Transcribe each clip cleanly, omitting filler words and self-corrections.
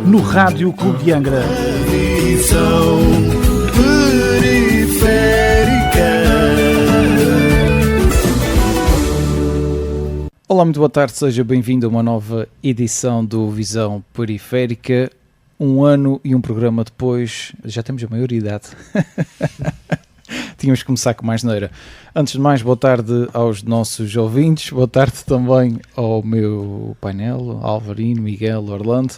no Rádio Clube de Angra. Visão periférica. Olá, muito boa tarde, seja bem-vindo a uma nova edição do Visão Periférica. Um ano e um programa depois, já temos a maioridade. Tínhamos que começar com mais neira. Antes de mais, boa tarde aos nossos ouvintes, boa tarde também ao meu painel, Alvarino, Miguel, Orlando.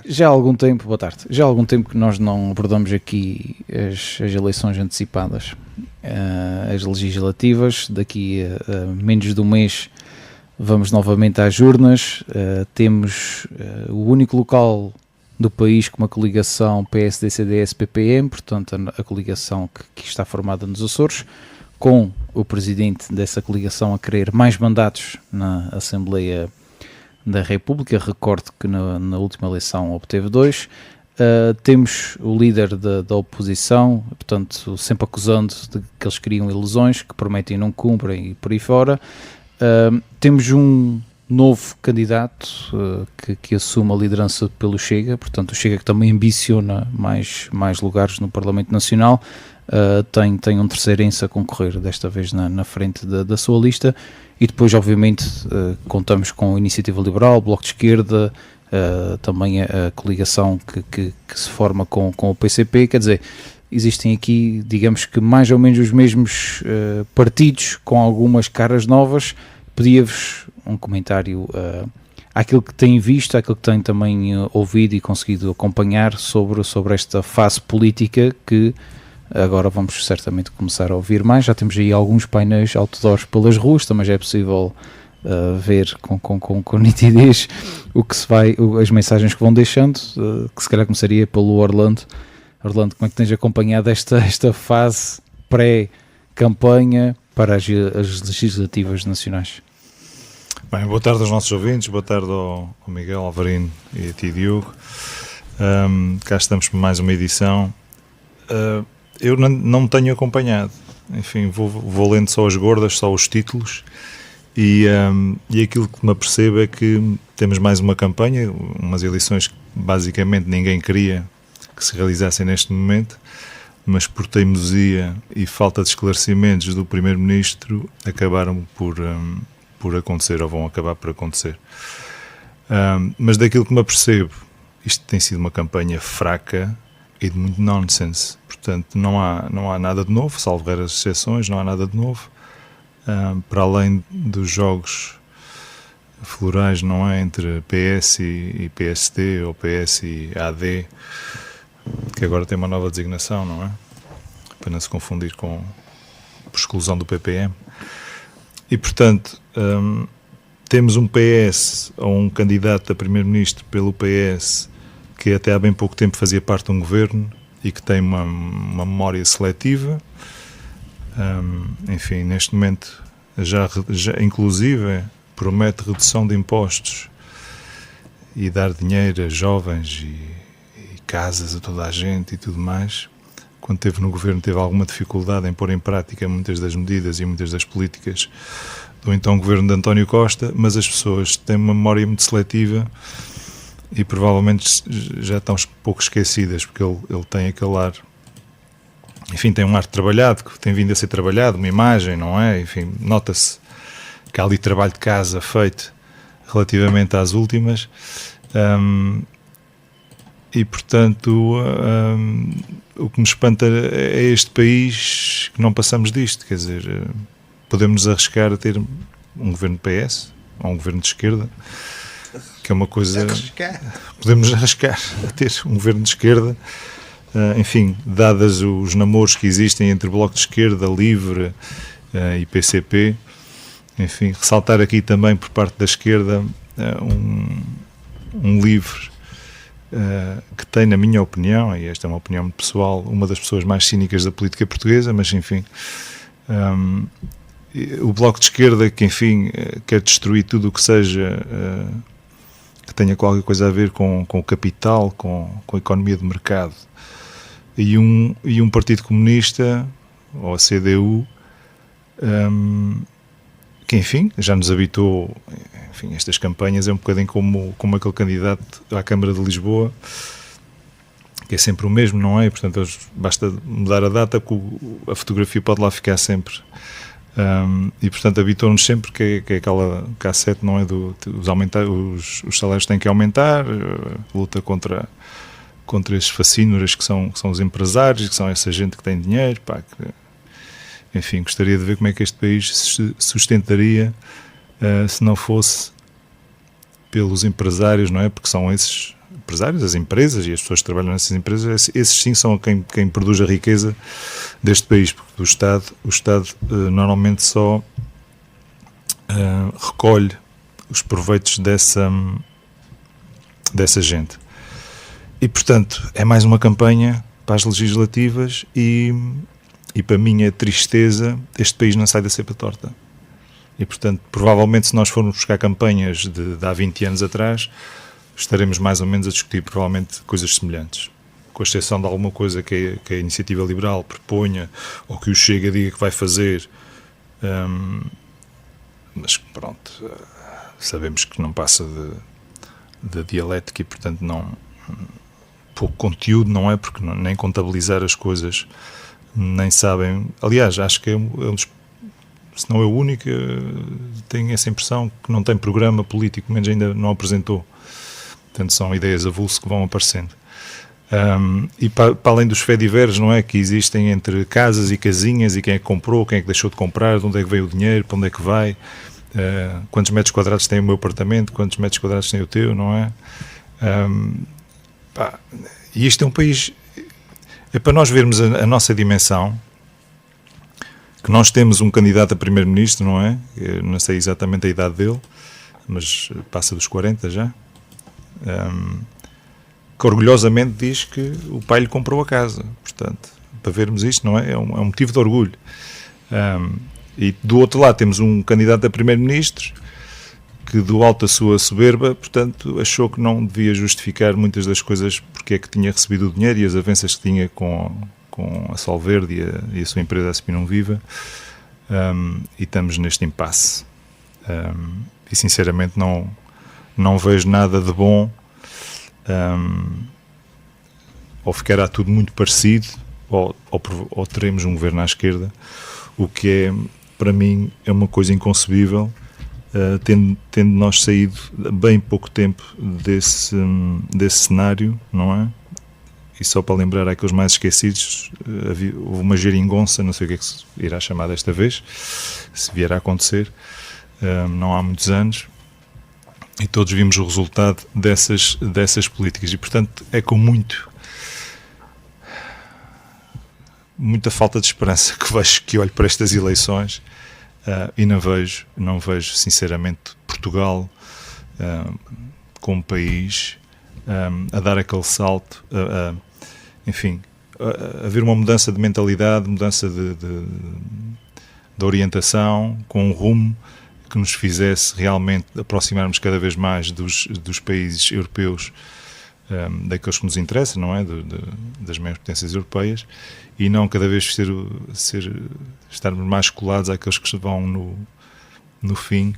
Já há algum tempo, boa tarde, já há algum tempo que nós não abordamos aqui as eleições antecipadas, as legislativas. Daqui a menos de um mês vamos novamente às urnas. Temos o único local do país com uma coligação PSD-CDS-PPM, portanto a coligação que está formada nos Açores, com o presidente dessa coligação a querer mais mandatos na Assembleia da República. Recordo que na última eleição obteve 2. Temos o líder da oposição, portanto sempre acusando de que eles criam ilusões, que prometem e não cumprem e por aí fora. Temos um novo candidato que assume a liderança pelo Chega, portanto o Chega, que também ambiciona mais lugares no Parlamento Nacional, tem um terceirense a concorrer, desta vez na frente da sua lista. E depois, obviamente, contamos com a Iniciativa Liberal, Bloco de Esquerda, também a coligação que se forma com o PCP. Quer dizer, existem aqui, digamos que mais ou menos os mesmos partidos, com algumas caras novas. Pedia-vos um comentário àquilo que têm visto, àquilo que têm também ouvido e conseguido acompanhar sobre esta fase política que agora vamos certamente começar a ouvir mais. Já temos aí alguns painéis outdoors pelas ruas, também já é possível ver com nitidez as mensagens que vão deixando, que se calhar começaria pelo Orlando. Orlando, como é que tens acompanhado esta fase pré-campanha para as legislativas nacionais? Bem, boa tarde aos nossos ouvintes, boa tarde ao Miguel, Alvarino e a ti, Diogo. Cá estamos para mais uma edição. Eu não me tenho acompanhado, enfim, vou lendo só as gordas, só os títulos, e aquilo que me apercebo é que temos mais uma campanha, umas eleições que basicamente ninguém queria que se realizassem neste momento, mas por teimosia e falta de esclarecimentos do Primeiro-Ministro acabaram por acontecer, ou vão acabar por acontecer. Mas daquilo que me apercebo, isto tem sido uma campanha fraca e de muito nonsense. Portanto, não há nada de novo, salvo raras exceções, não há nada de novo. Para além dos jogos florais, não é, entre PS e PSD, ou PS e AD, que agora tem uma nova designação, não é? Para não se confundir por exclusão do PPM. E, portanto, temos um PS, ou um candidato a Primeiro-Ministro pelo PS, que até há bem pouco tempo fazia parte de um governo e que tem uma memória seletiva. Enfim, neste momento já inclusive promete redução de impostos e dar dinheiro a jovens e casas a toda a gente e tudo mais. Quando esteve no governo teve alguma dificuldade em pôr em prática muitas das medidas e muitas das políticas do então governo de António Costa, mas as pessoas têm uma memória muito seletiva e provavelmente já estão um pouco esquecidas, porque ele tem aquele ar, enfim, tem um ar trabalhado, que tem vindo a ser trabalhado, uma imagem, não é? Enfim, nota-se que há ali trabalho de casa feito relativamente às últimas, e portanto o que me espanta é este país que não passamos disto, quer dizer, podemos arriscar a ter um governo PS, ou um governo de esquerda, que é uma coisa... Podemos arriscar a ter um governo de esquerda, enfim, dadas os namoros que existem entre Bloco de Esquerda, Livre e PCP. Enfim, ressaltar aqui também por parte da esquerda um Livre que tem, na minha opinião, e esta é uma opinião pessoal, uma das pessoas mais cínicas da política portuguesa, mas enfim, o Bloco de Esquerda, que enfim quer destruir tudo o que seja que tenha qualquer coisa a ver com o capital, com a economia de mercado, e um Partido Comunista, ou a CDU, que enfim, já nos habitou, enfim, estas campanhas é um bocadinho como aquele candidato à Câmara de Lisboa, que é sempre o mesmo, não é? Portanto, basta mudar a data que a fotografia pode lá ficar sempre. E portanto habitou-nos sempre que é aquela cassete, não é? Os salários têm que aumentar, luta contra esses facínoras que são os empresários, que são essa gente que tem dinheiro, pá, enfim, gostaria de ver como é que este país se sustentaria se não fosse pelos empresários, não é? Porque são esses empresários, as empresas e as pessoas que trabalham nessas empresas, esses sim são quem produz a riqueza deste país, porque o Estado normalmente só recolhe os proveitos dessa gente. E, portanto, é mais uma campanha para as legislativas e para a minha tristeza, este país não sai da cepa torta. E, portanto, provavelmente se nós formos buscar campanhas de há 20 anos atrás, estaremos mais ou menos a discutir provavelmente coisas semelhantes, com exceção de alguma coisa que a Iniciativa Liberal proponha ou que o Chega diga que vai fazer, mas pronto, sabemos que não passa de dialética e portanto não, pouco conteúdo, não é? Porque nem contabilizar as coisas nem sabem. Aliás, acho que se não é o único, tenho essa impressão que não tem programa político, menos ainda não apresentou. Portanto, são ideias avulso que vão aparecendo. E para além dos fediveres, não é, que existem entre casas e casinhas e quem é que comprou, quem é que deixou de comprar, de onde é que veio o dinheiro, para onde é que vai, quantos metros quadrados tem o meu apartamento, quantos metros quadrados tem o teu, não é? E isto é um país, é para nós vermos a nossa dimensão, que nós temos um candidato a primeiro-ministro, não é? Eu não sei exatamente a idade dele, mas passa dos 40 já. Que orgulhosamente diz que o pai lhe comprou a casa. Portanto, para vermos isto, não é? É um motivo de orgulho. E do outro lado temos um candidato a primeiro-ministro que, do alto da sua soberba, portanto, achou que não devia justificar muitas das coisas porque é que tinha recebido o dinheiro e as avanças que tinha com a Solverde e a sua empresa, a Spinum Viva, e estamos neste impasse. E sinceramente não vejo nada de bom, ou ficará tudo muito parecido, ou teremos um governo à esquerda, o que é, para mim, é uma coisa inconcebível, tendo nós saído bem pouco tempo desse cenário, não é? E só para lembrar aqueles mais esquecidos, houve uma geringonça, não sei o que é que se irá chamar desta vez, se vier a acontecer, não há muitos anos, e todos vimos o resultado dessas políticas. E, portanto, é com muita falta de esperança que olho para estas eleições e não vejo, sinceramente, Portugal como país a dar aquele salto, enfim, a haver uma mudança de mentalidade, mudança de orientação, com um rumo que nos fizesse realmente aproximarmos cada vez mais dos países europeus, daqueles que nos interessam, não é? Das maiores potências europeias, e não cada vez estarmos mais colados àqueles que vão no fim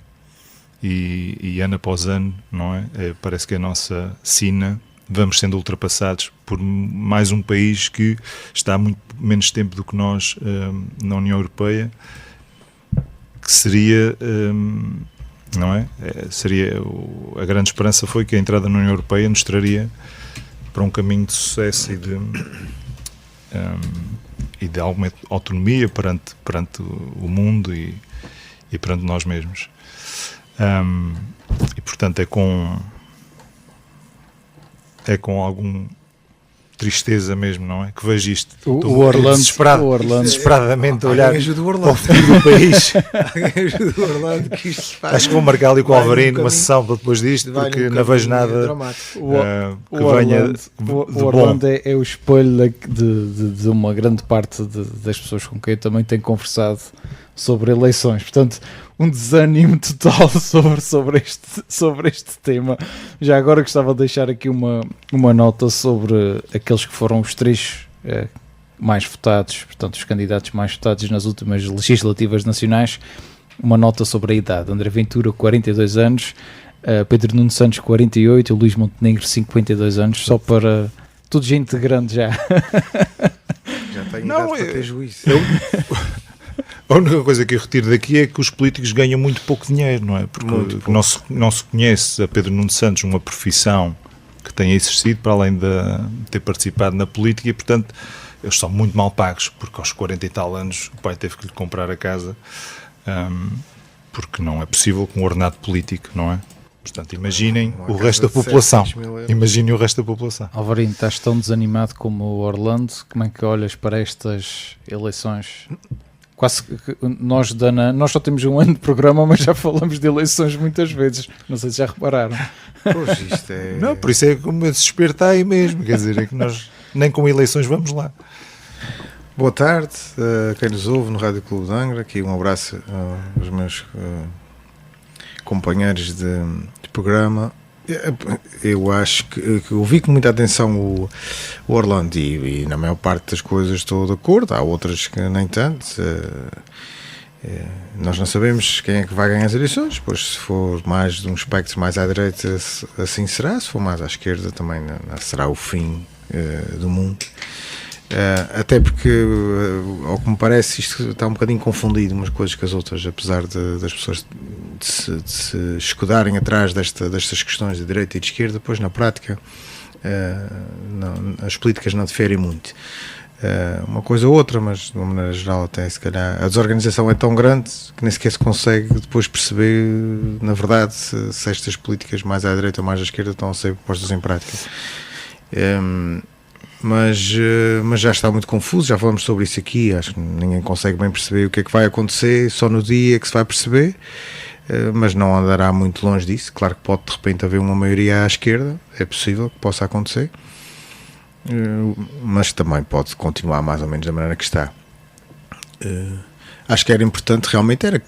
e ano após ano, não é? Parece que a nossa sina vamos sendo ultrapassados por mais um país que está há muito menos tempo do que nós na União Europeia, que seria, não é? A grande esperança foi que a entrada na União Europeia nos traria para um caminho de sucesso e de alguma autonomia perante o mundo e perante nós mesmos. E portanto é com algum tristeza mesmo, não é? Que vejo isto. O Orlando desesperadamente a olhar ajuda o para o futuro do país. ajuda o Orlando que isto faz. Acho que vou marcar ali com o Alvarino uma caminho, sessão para depois disto, porque não vejo nada que venha de o Orlando é o espelho de uma grande parte das pessoas com quem eu também tenho conversado sobre eleições. Portanto, um desânimo total sobre este tema. Já agora gostava de deixar aqui uma nota sobre aqueles que foram os três mais votados, portanto os candidatos mais votados nas últimas legislativas nacionais. uma nota sobre a idade. André Ventura, 42 anos, Pedro Nuno Santos, 48, Luís Montenegro, 52 anos, só para... Tudo gente grande já. Já tem Não, idade para ter juízo. A única coisa que eu retiro daqui é que os políticos ganham muito pouco dinheiro, não é? Porque não se conhece a Pedro Nuno Santos uma profissão que tenha exercido para além de ter participado na política e, portanto, eles são muito mal pagos, porque aos 40 e tal anos o pai teve que lhe comprar a casa, porque não é possível com um ordenado político, não é? Portanto, imaginem o resto da população. Imaginem o resto da população. Alvarinho, estás tão desanimado como o Orlando? Como é que olhas para estas eleições? Quase que nós só temos um ano de programa, mas já falamos de eleições muitas vezes. Não sei se já repararam. Pois, isto é... Não, por isso é que o meu desespero está aí mesmo. Quer dizer, é que nós nem com eleições vamos lá. Boa tarde a quem nos ouve no Rádio Clube de Angra. Aqui um abraço aos meus companheiros de programa. Eu acho que ouvi com muita atenção o Orlando e na maior parte das coisas estou de acordo, há outras que nem tanto. Nós não sabemos quem é que vai ganhar as eleições, pois se for mais de um espectro mais à direita assim será, se for mais à esquerda também não será o fim do mundo. Até porque, ao que me parece, isto está um bocadinho confundido umas coisas com as outras, apesar das pessoas de se escudarem atrás destas questões de direita e de esquerda, depois na prática as políticas não diferem muito. Uma coisa ou outra, mas de uma maneira geral até se calhar a desorganização é tão grande que nem sequer se consegue depois perceber na verdade se estas políticas mais à direita ou mais à esquerda estão a ser postas em prática. Mas já está muito confuso, já falamos sobre isso aqui, acho que ninguém consegue bem perceber o que é que vai acontecer, só no dia que se vai perceber, mas não andará muito longe disso. Claro que pode de repente haver uma maioria à esquerda, é possível que possa acontecer, mas também pode continuar mais ou menos da maneira que está. Acho que era importante realmente era que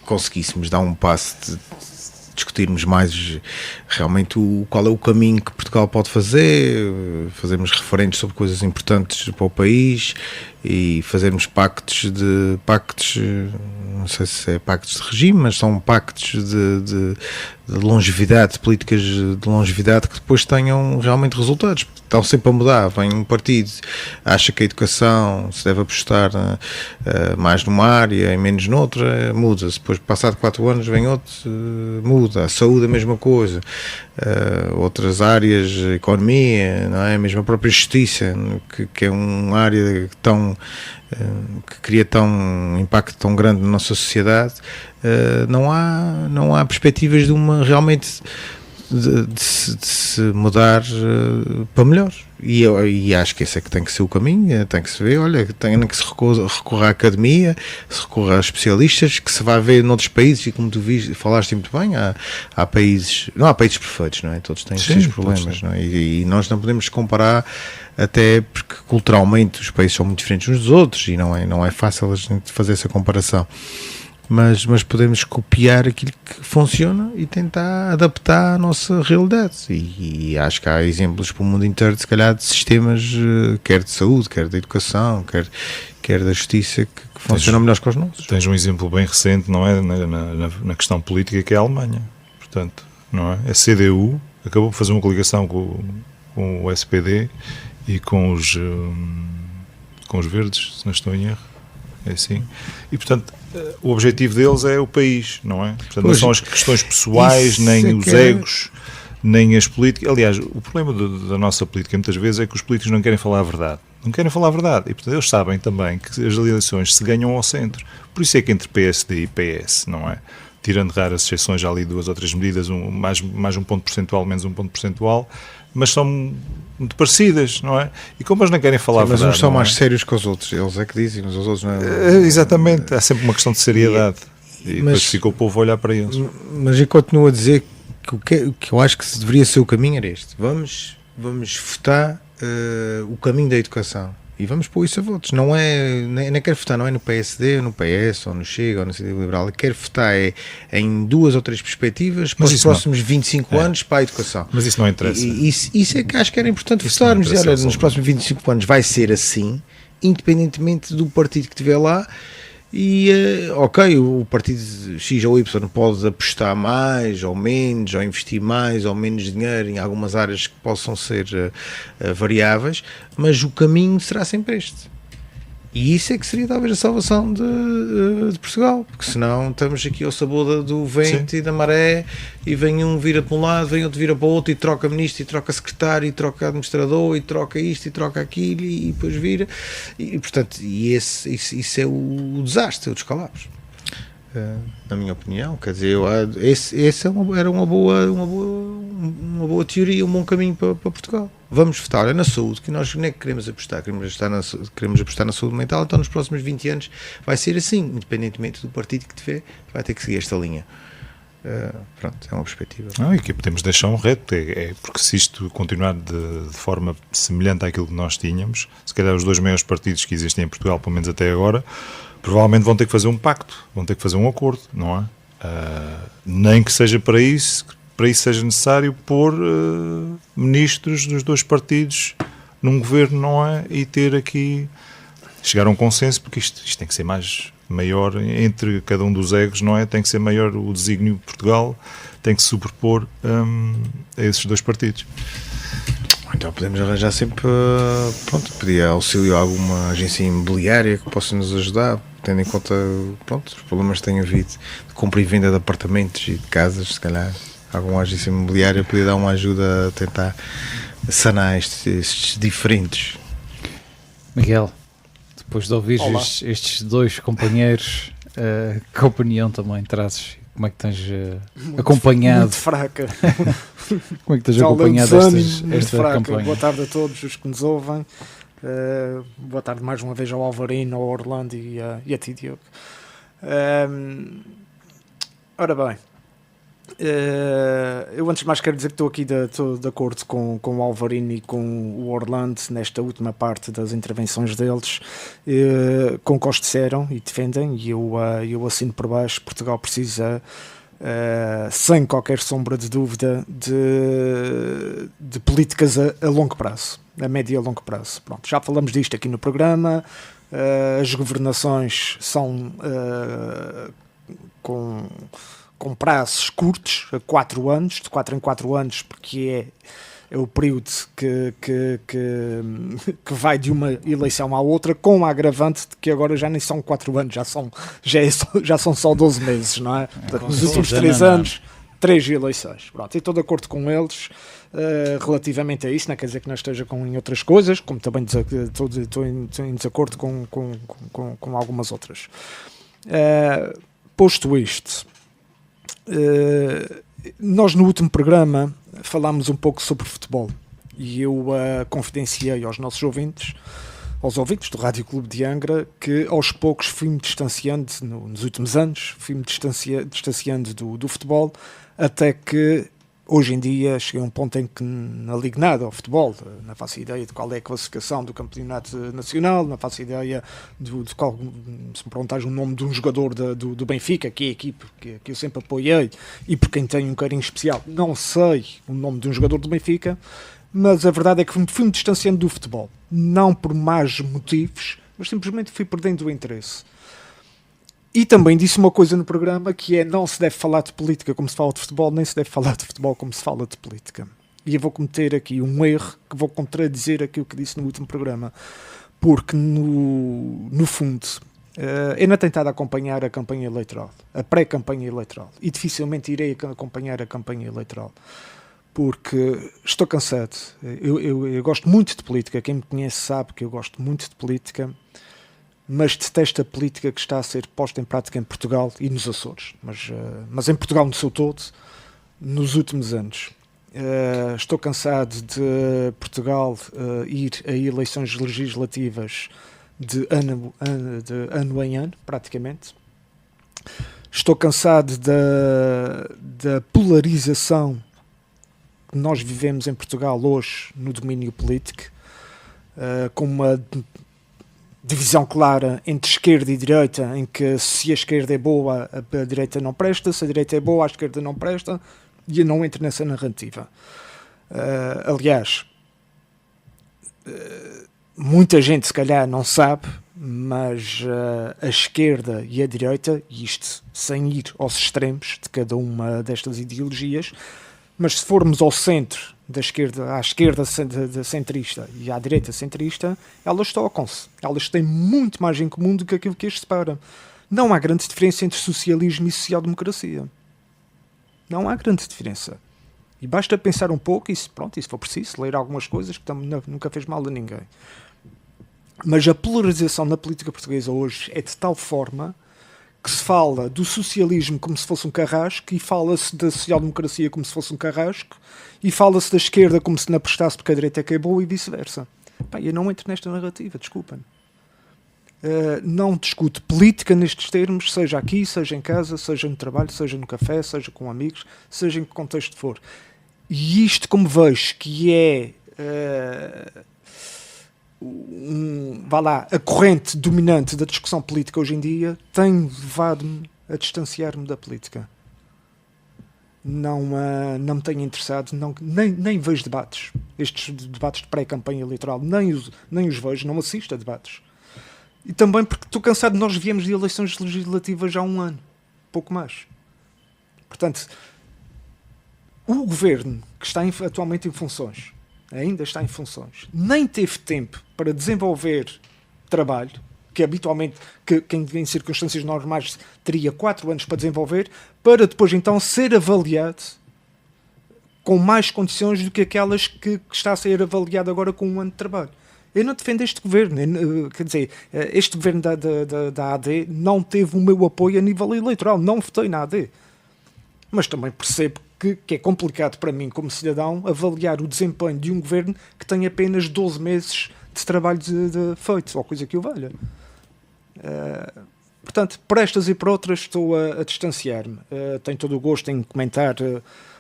conseguíssemos dar um passo de discutirmos mais realmente qual é o caminho que Portugal pode fazer, fazermos referentes sobre coisas importantes para o país e fazermos pactos, não sei se é pactos de regime, mas são pactos de longevidade, de políticas de longevidade que depois tenham realmente resultados. Estão sempre a mudar, vem um partido, acha que a educação se deve apostar mais numa área e menos noutra, muda-se. Depois, passado 4 anos, vem outro, muda. A saúde, a mesma coisa. Outras áreas, a economia, não é? Mesmo a própria justiça, que é uma área que cria um impacto tão grande na nossa sociedade, não há perspectivas de uma realmente de se mudar para melhor. E acho que esse é que tem que ser o caminho, tem que se ver, olha, tem que se recorrer à academia, se recorrer a especialistas, que se vai ver noutros países, e como tu falaste muito bem, há países, não há países perfeitos, não é? Todos têm os seus problemas, não é? E nós não podemos comparar, até porque culturalmente os países são muito diferentes uns dos outros, e não é fácil a gente fazer essa comparação. Mas podemos copiar aquilo que funciona e tentar adaptar à nossa realidade. E acho que há exemplos para o mundo inteiro, se calhar, de sistemas, quer de saúde, quer da educação, quer da justiça, que funcionam melhor que os nossos. Tens um exemplo bem recente, não é? Na questão política, que é a Alemanha. Portanto, não é? A CDU acabou por fazer uma coligação com o SPD e com os verdes, se não estou em erro. É assim. E, portanto, o objetivo deles é o país, não é? Portanto, não são as questões pessoais, nem os egos, nem as políticas. Aliás, o problema da nossa política muitas vezes é que os políticos não querem falar a verdade. Não querem falar a verdade. E, portanto, eles sabem também que as eleições se ganham ao centro. Por isso é que entre PSD e PS, não é? Tirando raras exceções, já ali 2 ou 3 medidas, mais um ponto percentual, menos um ponto percentual, mas são muito parecidas, não é? E como eles não querem falar a verdade... Mas uns são mais sérios que os outros, eles é que dizem, mas os outros não... Exatamente, há sempre uma questão de seriedade. E depois fica o povo a olhar para eles. Mas eu continuo a dizer que eu acho que deveria ser o caminho era este. Vamos votar o caminho da educação. E vamos pôr isso a votos. Não é, nem quero votar, não é no PSD, ou no PS, ou no Chega, ou no Partido Liberal. Eu quero votar em 2 ou 3 perspectivas para os próximos 25 anos para a educação. Mas isso não interessa. Isso é que acho que era importante votarmos. Olha, nos próximos 25 anos vai ser assim, independentemente do partido que estiver lá. e ok, o partido X ou Y pode apostar mais ou menos, ou investir mais ou menos dinheiro em algumas áreas que possam ser variáveis, mas o caminho será sempre este. E isso é que seria talvez a salvação de Portugal, porque senão estamos aqui ao sabor do vento, sim, e da maré, e vem um vira para um lado, vem outro vira para o outro, e troca ministro, e troca secretário, e troca administrador, e troca isto, e troca aquilo, e depois vira, e portanto, isso é o desastre, o descalabro. Na minha opinião, quer dizer, era uma boa teoria, um bom caminho para Portugal. Vamos votar, é na saúde, que nós nem queremos apostar, queremos apostar na saúde mental, então nos próximos 20 anos vai ser assim, independentemente do partido que tiver, vai ter que seguir esta linha. Pronto, é uma perspectiva. E aqui podemos deixar um reto, porque se isto continuar de forma semelhante àquilo que nós tínhamos, se calhar os dois maiores partidos que existem em Portugal, pelo menos até agora, provavelmente vão ter que fazer um pacto, vão ter que fazer um acordo, não é? Nem que seja para isso seja necessário pôr ministros dos dois partidos num governo, não é? E ter aqui, chegar a um consenso, porque isto tem que ser maior entre cada um dos egos, não é? Tem que ser maior o desígnio de Portugal, tem que se sobrepor a esses dois partidos. Então podemos arranjar sempre, pedir auxílio a alguma agência imobiliária que possa nos ajudar, tendo em conta, os problemas que tem havido de compra e venda de apartamentos e de casas. Se calhar alguma agência imobiliária podia dar uma ajuda a tentar sanar estes diferentes. Miguel, depois de ouvir estes dois companheiros, que opinião também trazes? Como é que tens acompanhado? Muito fraca. Como é que tens acompanhado esta campanha? Boa tarde a todos os que nos ouvem. Boa tarde mais uma vez ao Alvarino, ao Orlando e a ti, Diogo. Ora bem, eu antes de mais quero dizer que estou aqui de acordo com o Alvarino e com o Orlando nesta última parte das intervenções deles, com o que eles disseram e defendem, e eu assino por baixo. Portugal precisa, sem qualquer sombra de dúvida, de políticas a longo prazo, a médio e a longo prazo. Pronto, já falamos disto aqui no programa. As governações são com prazos curtos, a 4 anos, de 4 em 4 anos, porque é o período que vai de uma eleição à outra, com a agravante de que agora já nem são 4 anos, já são só 12 meses, não é? Portanto, nos últimos 3 anos, 3 eleições. Pronto, e estou de acordo com eles relativamente a isso, não quer dizer que não esteja em outras coisas, como também estou em desacordo com algumas outras. Posto isto, nós no último programa falámos um pouco sobre futebol e eu confidenciei aos nossos ouvintes, aos ouvintes do Rádio Clube de Angra, que aos poucos fui-me distanciando, nos últimos anos, fui-me distanciando do futebol, até que hoje em dia cheguei a um ponto em que não ligo nada ao futebol, não faço ideia de qual é a classificação do campeonato nacional, não faço ideia de qual, se me perguntares o nome de um jogador do Benfica, que é a equipe que eu sempre apoiei e por quem tenho um carinho especial, não sei o nome de um jogador do Benfica, mas a verdade é que fui-me distanciando do futebol, não por más motivos, mas simplesmente fui perdendo o interesse. E também disse uma coisa no programa, que é: não se deve falar de política como se fala de futebol, nem se deve falar de futebol como se fala de política. E eu vou cometer aqui um erro que vou contradizer aquilo que disse no último programa, porque no fundo eu ainda tenho estado a acompanhar a campanha eleitoral, a pré-campanha eleitoral, e dificilmente irei acompanhar a campanha eleitoral, porque estou cansado. Eu gosto muito de política, quem me conhece sabe que eu gosto muito de política, mas detesto a política que está a ser posta em prática em Portugal e nos Açores, mas em Portugal no seu todo, nos últimos anos. Estou cansado de Portugal ir a eleições legislativas de ano em ano, praticamente. Estou cansado da polarização que nós vivemos em Portugal hoje no domínio político, com uma divisão clara entre esquerda e direita, em que se a esquerda é boa, a direita não presta, se a direita é boa, a esquerda não presta, e eu não entro nessa narrativa. Aliás, muita gente se calhar não sabe, mas a esquerda e a direita, e isto sem ir aos extremos de cada uma destas ideologias, mas se formos ao centro, da esquerda, à esquerda centrista e à direita centrista, elas tocam-se. Elas têm muito mais em comum do que aquilo que as separa. Não há grande diferença entre socialismo e social-democracia. Não há grande diferença. E basta pensar um pouco, e se for preciso, ler algumas coisas, que nunca fez mal a ninguém. Mas a polarização na política portuguesa hoje é de tal forma que se fala do socialismo como se fosse um carrasco, e fala-se da social-democracia como se fosse um carrasco, e fala-se da esquerda como se não prestasse porque a direita é que é boa, e vice-versa. Eu não entro nesta narrativa, desculpem. Não discuto política nestes termos, seja aqui, seja em casa, seja no trabalho, seja no café, seja com amigos, seja em que contexto for. E isto, como vejo que é a corrente dominante da discussão política hoje em dia, tem levado-me a distanciar-me da política. Não me tenho interessado, nem vejo debates. Estes debates de pré-campanha eleitoral, nem os vejo, não assisto a debates. E também porque estou cansado, nós viemos de eleições legislativas já há um ano, pouco mais. Portanto, o governo que está atualmente em funções, ainda está em funções, nem teve tempo para desenvolver trabalho, que habitualmente, quem em circunstâncias normais teria 4 anos para desenvolver, para depois então ser avaliado com mais condições do que aquelas que está a ser avaliado agora com 1 ano de trabalho. Eu não defendo este governo, quer dizer, este governo da AD não teve o meu apoio a nível eleitoral, não votei na AD. Mas também percebo que é complicado para mim, como cidadão, avaliar o desempenho de um governo que tem apenas 12 meses de trabalho feito, ou coisa que o valha. Portanto, por estas e por outras estou a distanciar-me. Tenho todo o gosto em comentar,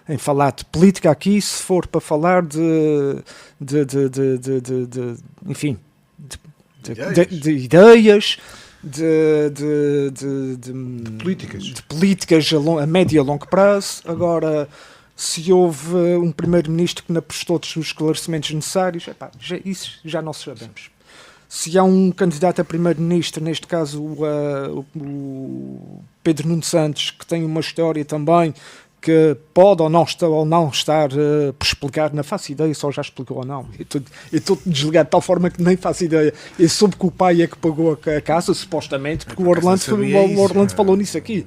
em falar de política aqui, se for para falar de ideias, de políticas a médio e a longo prazo. Agora, se houve um primeiro-ministro que não prestou todos os esclarecimentos necessários, isso já não sabemos. Se há um candidato a primeiro-ministro, neste caso o Pedro Nuno Santos, que tem uma história também que pode ou não estar por explicar, não faço ideia, só já explicou ou não. Eu estou desligado de tal forma que nem faço ideia. Eu soube que o pai é que pagou a casa, supostamente, porque o Orlando falou nisso aqui.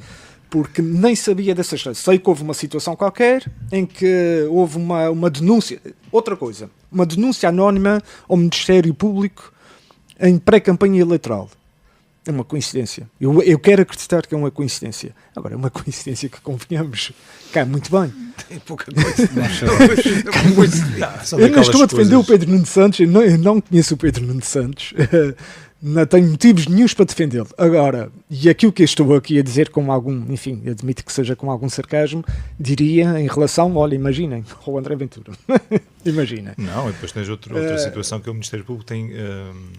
Porque nem sabia dessas coisas. Sei que houve uma situação qualquer em que houve uma denúncia. Outra coisa, uma denúncia anónima ao Ministério Público em pré-campanha eleitoral. É uma coincidência. Eu quero acreditar que é uma coincidência. Agora, é uma coincidência que, convenhamos, cai muito bem. Tem pouca coisa. Eu não estou a defender o Pedro Nuno Santos, eu não conheço o Pedro Nuno Santos. Não tenho motivos nenhuns para defendê-lo. Agora, e aquilo que eu estou aqui a dizer com algum, enfim, admito que seja com algum sarcasmo, diria em relação, olha, imaginem, ao André Ventura. Imaginem. Não, e depois tens outra situação que o Ministério Público tem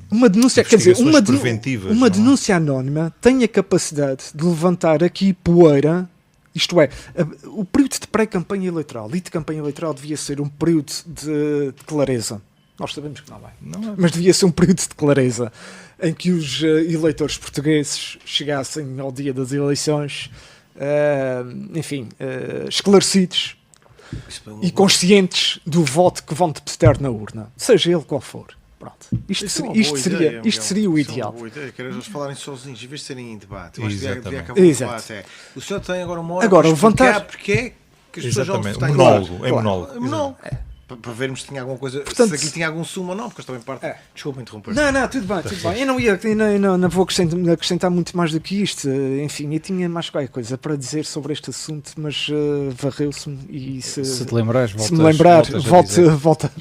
uma denúncia, quer dizer, preventivas, uma denúncia anónima tem a capacidade de levantar aqui poeira. Isto é, o período de pré-campanha eleitoral e de campanha eleitoral devia ser um período de clareza. Nós sabemos que não é. Mas devia ser um período de clareza em que os eleitores portugueses chegassem ao dia das eleições, esclarecidos e conscientes do voto que vão depositar na urna, seja ele qual for. Pronto. Isto seria o ideal. Quero eles falarem sozinhos, em vez de serem em debate. Devia acabar o debate. O senhor tem agora uma hora para explicar porque é que as pessoas já votam. Monólogo. Para vermos se tinha alguma coisa, portanto, se aqui tinha algum sumo ou não, porque também parte. Desculpa interromper. Não, tudo bem. Eu não vou acrescentar muito mais do que isto. Enfim, eu tinha mais qualquer coisa para dizer sobre este assunto, mas varreu-se-me e se te lembrares,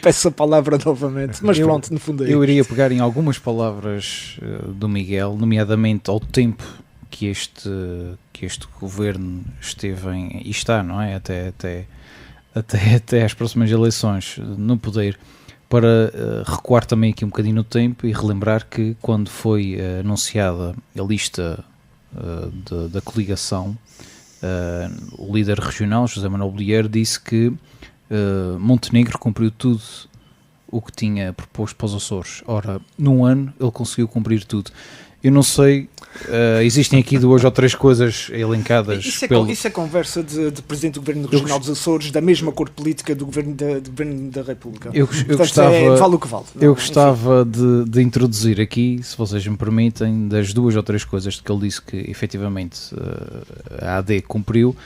peço a palavra novamente. Mas pronto, no fundo é eu iria pegar em algumas palavras do Miguel, nomeadamente ao tempo que este governo esteve e está, não é? Até às próximas eleições no poder, para recuar também aqui um bocadinho no tempo e relembrar que quando foi anunciada a lista da coligação, o líder regional, José Manuel Bolieiro, disse que Montenegro cumpriu tudo o que tinha proposto para os Açores. Ora, num ano ele conseguiu cumprir tudo. Eu não sei, existem aqui 2 ou 3 coisas elencadas. Isso é conversa de Presidente do Governo Regional dos Açores, da mesma cor política do Governo da República. Vale o que vale. Eu gostava de introduzir aqui, se vocês me permitem, das 2 ou 3 coisas que ele disse que efetivamente a AD cumpriu.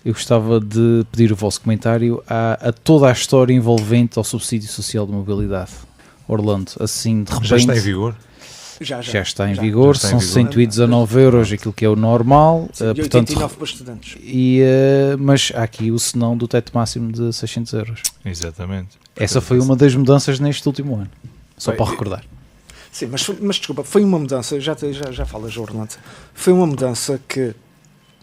Eu gostava de pedir o vosso comentário a toda a história envolvente ao subsídio social de mobilidade. Orlando, assim de repente... Já está em vigor? Já está em vigor, são 119 euros, aquilo que é o normal. Sim, e 89 para estudantes. Mas há aqui o senão do teto máximo de 600 euros. Exatamente. Essa foi uma das mudanças neste último ano, só para recordar. Sim, mas desculpa, foi uma mudança, já falas, Orlando, foi uma mudança que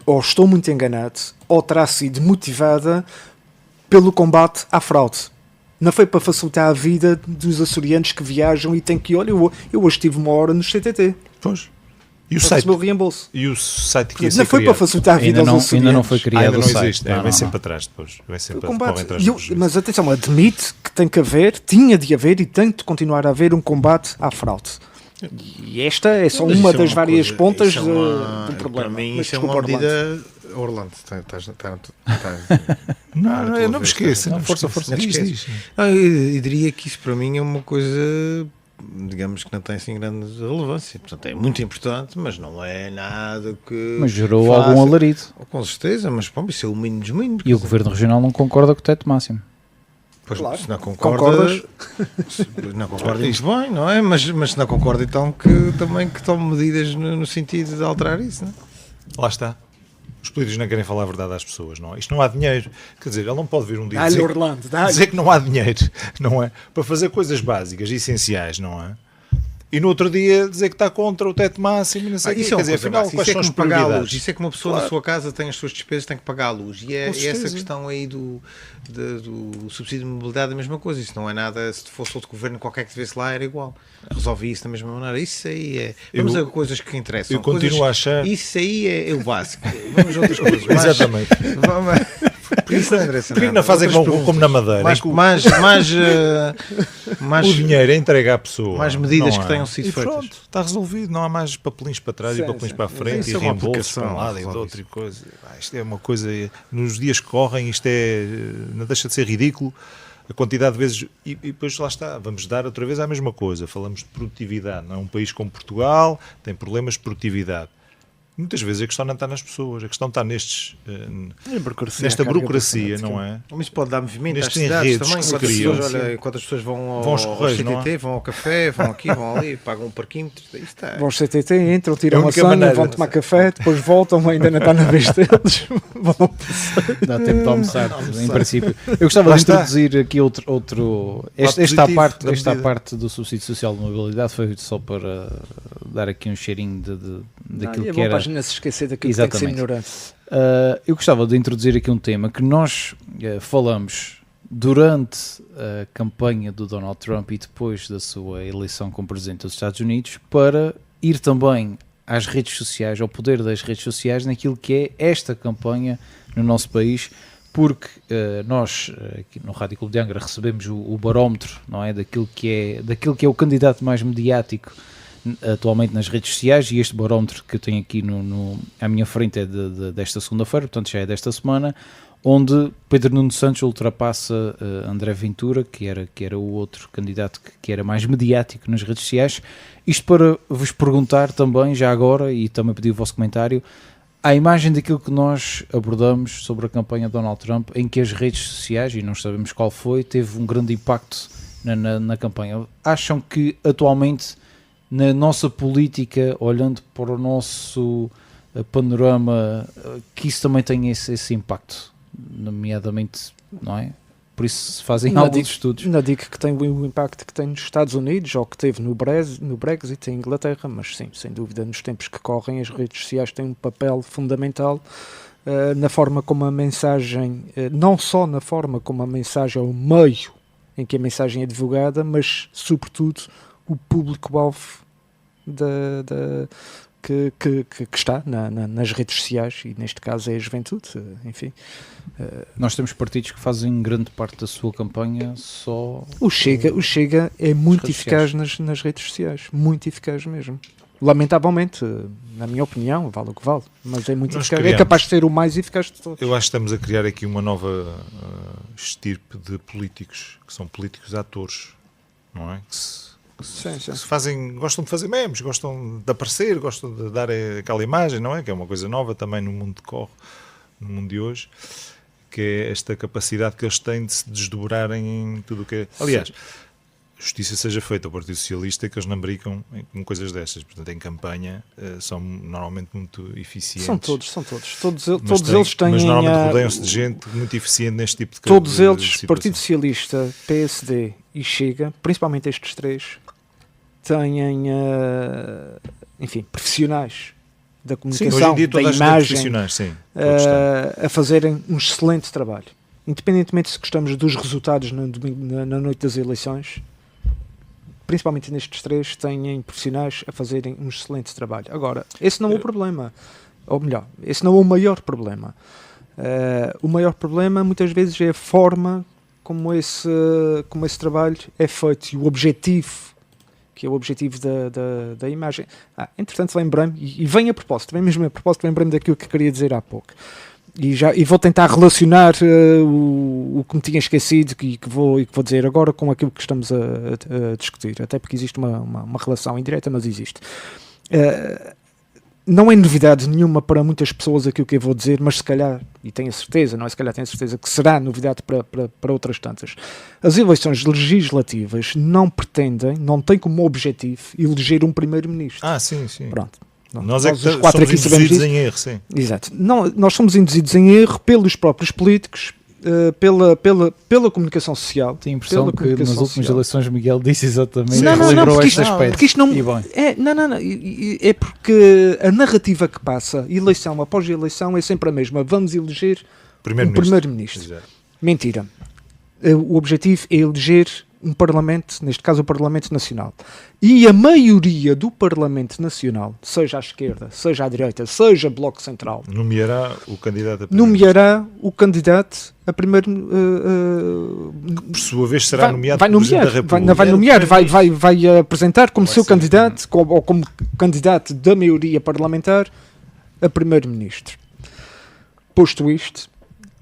ou estou muito enganado, ou terá sido motivada pelo combate à fraude. Não foi para facilitar a vida dos açorianos que viajam e têm que, olha, eu hoje estive 1 hora no CTT. Pois. E o para site? receber o reembolso. E o site que ia ser não foi criado? para facilitar a vida aos açorianos. Ainda não foi criado ainda o não site. existe. Vem sempre atrás depois. Vem sempre mas atenção, admite que tem que haver, tinha de haver e tem de continuar a haver um combate à fraude. E esta é só uma das várias pontas do problema. Para mim, mas isso é uma medida... Orlando, não me esqueça. Força. Diz. Eu diria que isso para mim é uma coisa, digamos, que não tem assim grande relevância. Portanto, é muito importante, mas não é nada que... Mas gerou algum alarido. Com certeza, mas bom, isso é o mínimo dos mínimos. E o Governo Regional não concorda com o teto máximo. Pois, claro. Se não concordas, não concordas bem, não é? Mas se não concorda, então que tome medidas no sentido de alterar isso, não é? Lá está. Os políticos não querem falar a verdade às pessoas, não é? Isto não há dinheiro. Quer dizer, ele não pode vir um dia dizer que não há dinheiro, não é? Para fazer coisas básicas e essenciais, não é? E no outro dia dizer que está contra o teto máximo e não sei o quê. Quer dizer, afinal, quais são as prioridades? Isso é que uma pessoa na sua casa tem as suas despesas, tem que pagar a luz. E é essa questão aí do subsídio de mobilidade a mesma coisa. Isso não é nada, se fosse outro governo qualquer que estivesse lá era igual. Resolvi isso da mesma maneira. Isso aí é... Vamos a coisas que interessam. Eu continuo a achar... Isso aí é o básico. Vamos a outras coisas. Exatamente. Por isso não interessa. Por que não fazem como na Madeira? Mais o dinheiro é entregue à pessoa. Mais medidas que tenham sido feitas. Pronto, está resolvido. Não há mais papelinhos para trás e papelinhos para a frente e reembolsos para um lado e de outra e coisa. Isto é uma coisa... Nos dias que correm, isto não deixa de ser ridículo. A quantidade de vezes... E depois lá está. Vamos dar outra vez a mesma coisa. Falamos de produtividade. Não é um país como Portugal, tem problemas de produtividade. Muitas vezes a questão não está nas pessoas, a questão está nesta burocracia, não é? Mas pode dar movimento às Nestes cidades enredos também. que se criam. Quantas pessoas vão aos Correios, CTT, vão ao café, vão aqui, vão ali, pagam um parquímetro. Vão ao CTT, entram, tiram a senha, vão tomar café, depois voltam, ainda não está na vez deles. Dá tempo de almoçar, em princípio. Eu gostava de introduzir aqui outro esta parte do subsídio social de mobilidade foi só para dar aqui um cheirinho daquilo que era... Não se esquecer daquilo que tem que ser ignorante. Eu gostava de introduzir aqui um tema que nós falamos durante a campanha do Donald Trump e depois da sua eleição como presidente dos Estados Unidos, para ir também às redes sociais, ao poder das redes sociais, naquilo que é esta campanha no nosso país, porque nós aqui no Rádio Clube de Angra recebemos o barómetro, não é, daquilo que é o candidato mais mediático atualmente nas redes sociais, e este barómetro que eu tenho aqui à minha frente é desta segunda-feira, portanto já é desta semana, onde Pedro Nuno Santos ultrapassa André Ventura, que era o outro candidato que era mais mediático nas redes sociais. Isto para vos perguntar também, já agora, e também pedir o vosso comentário, à imagem daquilo que nós abordamos sobre a campanha de Donald Trump, em que as redes sociais, e não sabemos qual foi, teve um grande impacto na campanha. Acham que atualmente na nossa política, olhando para o nosso panorama, que isso também tem esse impacto, nomeadamente, não é? Por isso se fazem alguns estudos. Não digo que tem o impacto que tem nos Estados Unidos ou que teve no Brexit em Inglaterra, mas sim, sem dúvida, nos tempos que correm, as redes sociais têm um papel fundamental na forma como a mensagem, não só na forma como a mensagem é o meio em que a mensagem é divulgada, mas sobretudo o público-alvo que está nas redes sociais, e neste caso é a juventude, enfim. Nós temos partidos que fazem grande parte da sua campanha só... O Chega é muito redes eficaz nas redes sociais, muito eficaz mesmo. Lamentavelmente, na minha opinião, vale o que vale, mas é muito Nós eficaz, criamos. é capaz de ser o mais eficaz de todos. Eu acho que estamos a criar aqui uma nova estirpe de políticos, que são políticos atores, não é? Sim. Que se fazem, gostam de fazer memes, gostam de aparecer, gostam de dar aquela imagem, não é? Que é uma coisa nova também no mundo no mundo de hoje, que é esta capacidade que eles têm de se desdobrarem em tudo o que é. Aliás, justiça seja feita ao Partido Socialista, que eles não brincam com coisas destas. Portanto, em campanha são normalmente muito eficientes. São todos. Todos Mas eles têm... Mas normalmente rodeiam-se de gente muito eficiente neste tipo de Todos de eles, situação. Partido Socialista, PSD e Chega, principalmente estes três, têm, enfim, profissionais da Sim, comunicação, hoje em dia da toda a gente é imagem, profissionais, sim. Todos têm. a fazerem um excelente trabalho. Independentemente se gostamos dos resultados na noite das eleições, principalmente nestes três, têm profissionais a fazerem um excelente trabalho. Agora, esse não é o problema. Ou melhor, esse não é o maior problema. O maior problema, muitas vezes, é a forma como esse trabalho é feito e o objetivo, que é o objetivo da imagem. Entretanto, lembrei-me, e vem mesmo a propósito, lembrei-me daquilo que queria dizer há pouco. E vou tentar relacionar o que me tinha esquecido e que vou dizer agora com aquilo que estamos a discutir, até porque existe uma relação indireta, mas existe. Não é novidade nenhuma para muitas pessoas aquilo que eu vou dizer, mas se calhar, e tenho a certeza, não é se calhar, tenho a certeza que será novidade para outras tantas. As eleições legislativas não têm como objetivo eleger um primeiro-ministro. Sim. Pronto. Nós é que os quatro somos aqui sabemos induzidos disso. em erro, sim. Exato. Nós somos induzidos em erro pelos próprios políticos, pela comunicação social. Tenho a impressão que nas últimas eleições Miguel disse exatamente, Não, lembrou porque este aspecto. porque isto não, E bem. é porque a narrativa que passa, eleição após eleição, é sempre a mesma. Vamos eleger um primeiro-ministro. Exato. Mentira. O objetivo é eleger um Parlamento, neste caso o Parlamento Nacional. E a maioria do Parlamento Nacional, seja à esquerda, seja à direita, seja Bloco Central, Nomeará o candidato a primeiro-ministro. nomeará o candidato a primeiro... Por sua vez será nomeado vai por Presidente nomear, da República. vai nomear, vai apresentar como Vai seu ser. candidato, ou como candidato da maioria parlamentar a primeiro-ministro. Posto isto,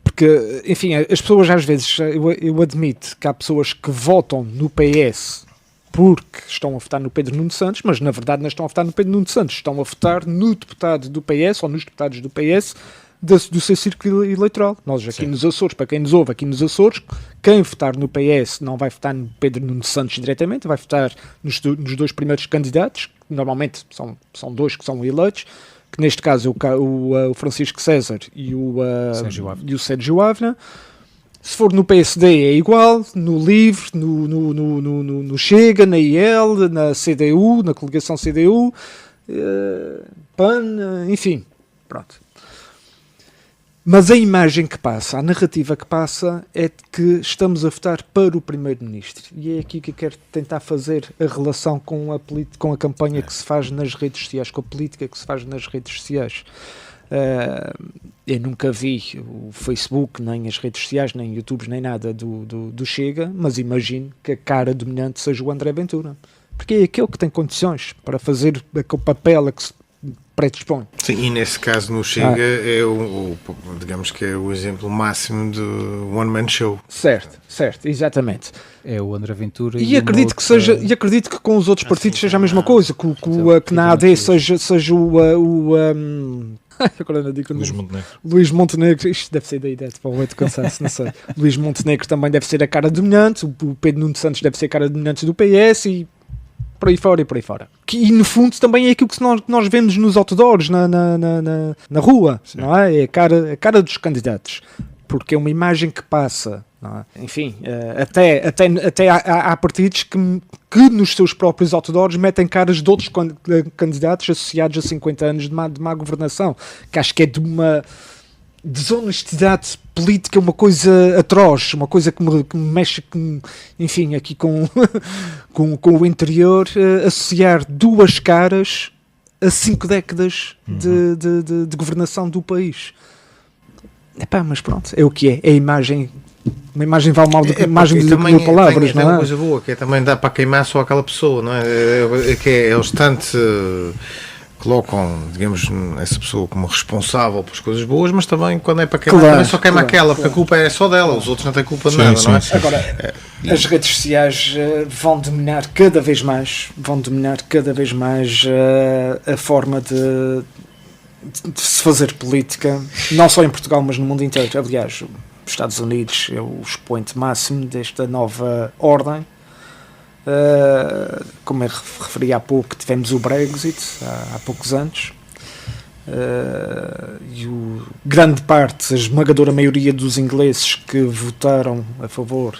porque, enfim, as pessoas às vezes, eu admito que há pessoas que votam no PS porque estão a votar no Pedro Nuno Santos, mas na verdade não estão a votar no Pedro Nuno Santos, estão a votar no deputado do PS ou nos deputados do PS do seu círculo eleitoral. Nós aqui nos Açores, para quem nos ouve aqui nos Açores, quem votar no PS não vai votar no Pedro Nuno Santos diretamente, vai votar nos dois primeiros candidatos, que normalmente são dois que são eleitos, que neste caso é o Francisco César e o Sérgio Ávila. Se for no PSD é igual, no LIVRE, no Chega, na IEL, na CDU, na coligação CDU, PAN, enfim, pronto. Mas a imagem que passa, a narrativa que passa é de que estamos a votar para o Primeiro-Ministro. E é aqui que eu quero tentar fazer a relação com a campanha que se faz nas redes sociais, com a política que se faz nas redes sociais. Eu nunca vi o Facebook, nem as redes sociais, nem YouTube, nem nada do Chega, mas imagino que a cara dominante seja o André Ventura. Porque é aquele que tem condições para fazer aquele papel a que se predispõe. Sim, e nesse caso no Chega é digamos que é o exemplo máximo do one-man show. Certo, exatamente. É o André Ventura E acredito que com os outros partidos seja a mesma coisa, que na AD seja o agora não digo o nome. Luís Montenegro, isto deve ser da ideia, para o leite cansaço, não sei. Luís Montenegro também deve ser a cara dominante, o Pedro Nuno Santos deve ser a cara dominante do PS e por aí fora. E no fundo também é aquilo que nós vemos nos outdoors, na rua, não é? É a cara dos candidatos, porque é uma imagem que passa, não é? Enfim, até há partidos que nos seus próprios outdoors metem caras de outros candidatos associados a 50 anos de má governação, que acho que é de uma desonestidade política, uma coisa atroz, uma coisa que me mexe enfim, aqui com o interior, associar duas caras a 5 décadas de governação do país. Epá, mas pronto, é o que é. É a imagem. Uma imagem vale mal do que imagem de mil palavras, não é? Tem uma coisa boa, que é também dá para queimar só aquela pessoa, não é? Que eles tanto colocam, digamos, essa pessoa como responsável pelas coisas boas, mas também quando é para queimar, também só queima aquela, porque a culpa é só dela, os outros não têm culpa de nada, não é? Agora, as redes sociais vão dominar cada vez mais, a forma de se fazer política, não só em Portugal, mas no mundo inteiro. Aliás, os Estados Unidos é o expoente máximo desta nova ordem. Como eu referi há pouco, tivemos o Brexit há poucos anos, e grande parte, a esmagadora maioria dos ingleses que votaram a favor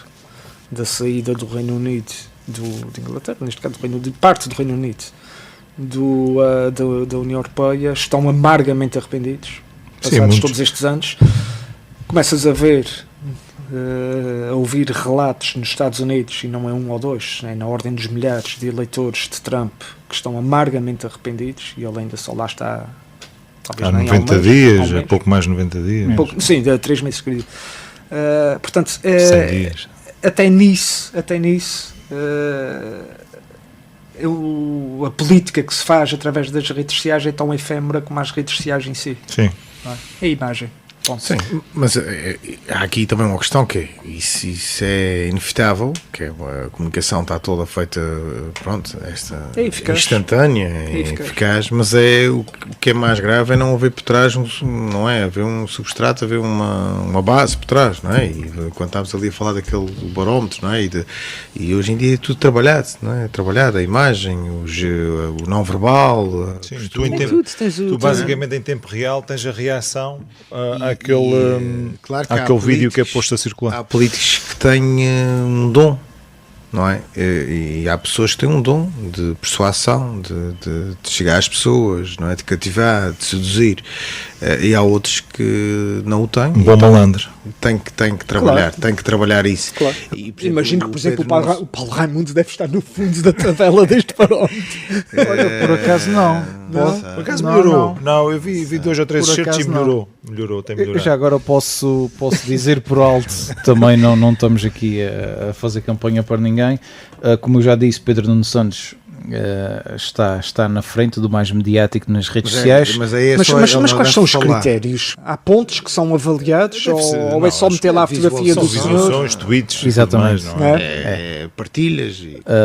da saída do Reino Unido, de Inglaterra, neste caso parte do Reino Unido, da União Europeia, estão amargamente arrependidos, passados todos estes anos. Começas a ver, a ouvir relatos nos Estados Unidos, e não é um ou dois, é na ordem dos milhares de eleitores de Trump que estão amargamente arrependidos, e ele ainda só lá está há 90 dias, há pouco mais de 90 dias. Sim, há 3 meses, querido. Portanto, 100 dias. Até nisso a política que se faz através das redes sociais é tão efêmera como as redes sociais em si. Sim. É a imagem. Ponto. Sim, mas há aqui também uma questão que é, isso é inevitável, que é a comunicação está toda feita, pronto, é eficaz. Instantânea, é eficaz, mas o que é mais grave é não haver por trás, não é? Haver um substrato, haver uma base por trás, não é? E quando estávamos ali a falar daquele barómetro, não é? E hoje em dia é tudo trabalhado, não é? Trabalhado, a imagem, o não verbal. Sim, tu basicamente em tempo real tens a reação àquele vídeo que é posto a circular. Há políticos que têm um dom, não é? E há pessoas que têm um dom de persuasão, de chegar às pessoas, não é? De cativar, de seduzir. E há outros que não o têm. Um bom malandro. Tem que trabalhar, tem que trabalhar isso. Claro. E, imagino que, por exemplo, o Paulo Raimundo deve estar no fundo da tabela deste parómetro. Olha, por acaso não. Por acaso melhorou. Não, eu vi 2 ou 3 certos e melhorou. Tem melhorado. Já agora posso dizer por alto, também não estamos aqui a fazer campanha para ninguém. Como eu já disse, Pedro Nuno Santos está na frente do mais mediático nas redes sociais. Mas quais são os critérios? Há pontos que são avaliados ou é só meter lá a fotografia do senhor? Visualizações, tweets, exatamente. Tudo mais, não é? Partilhas.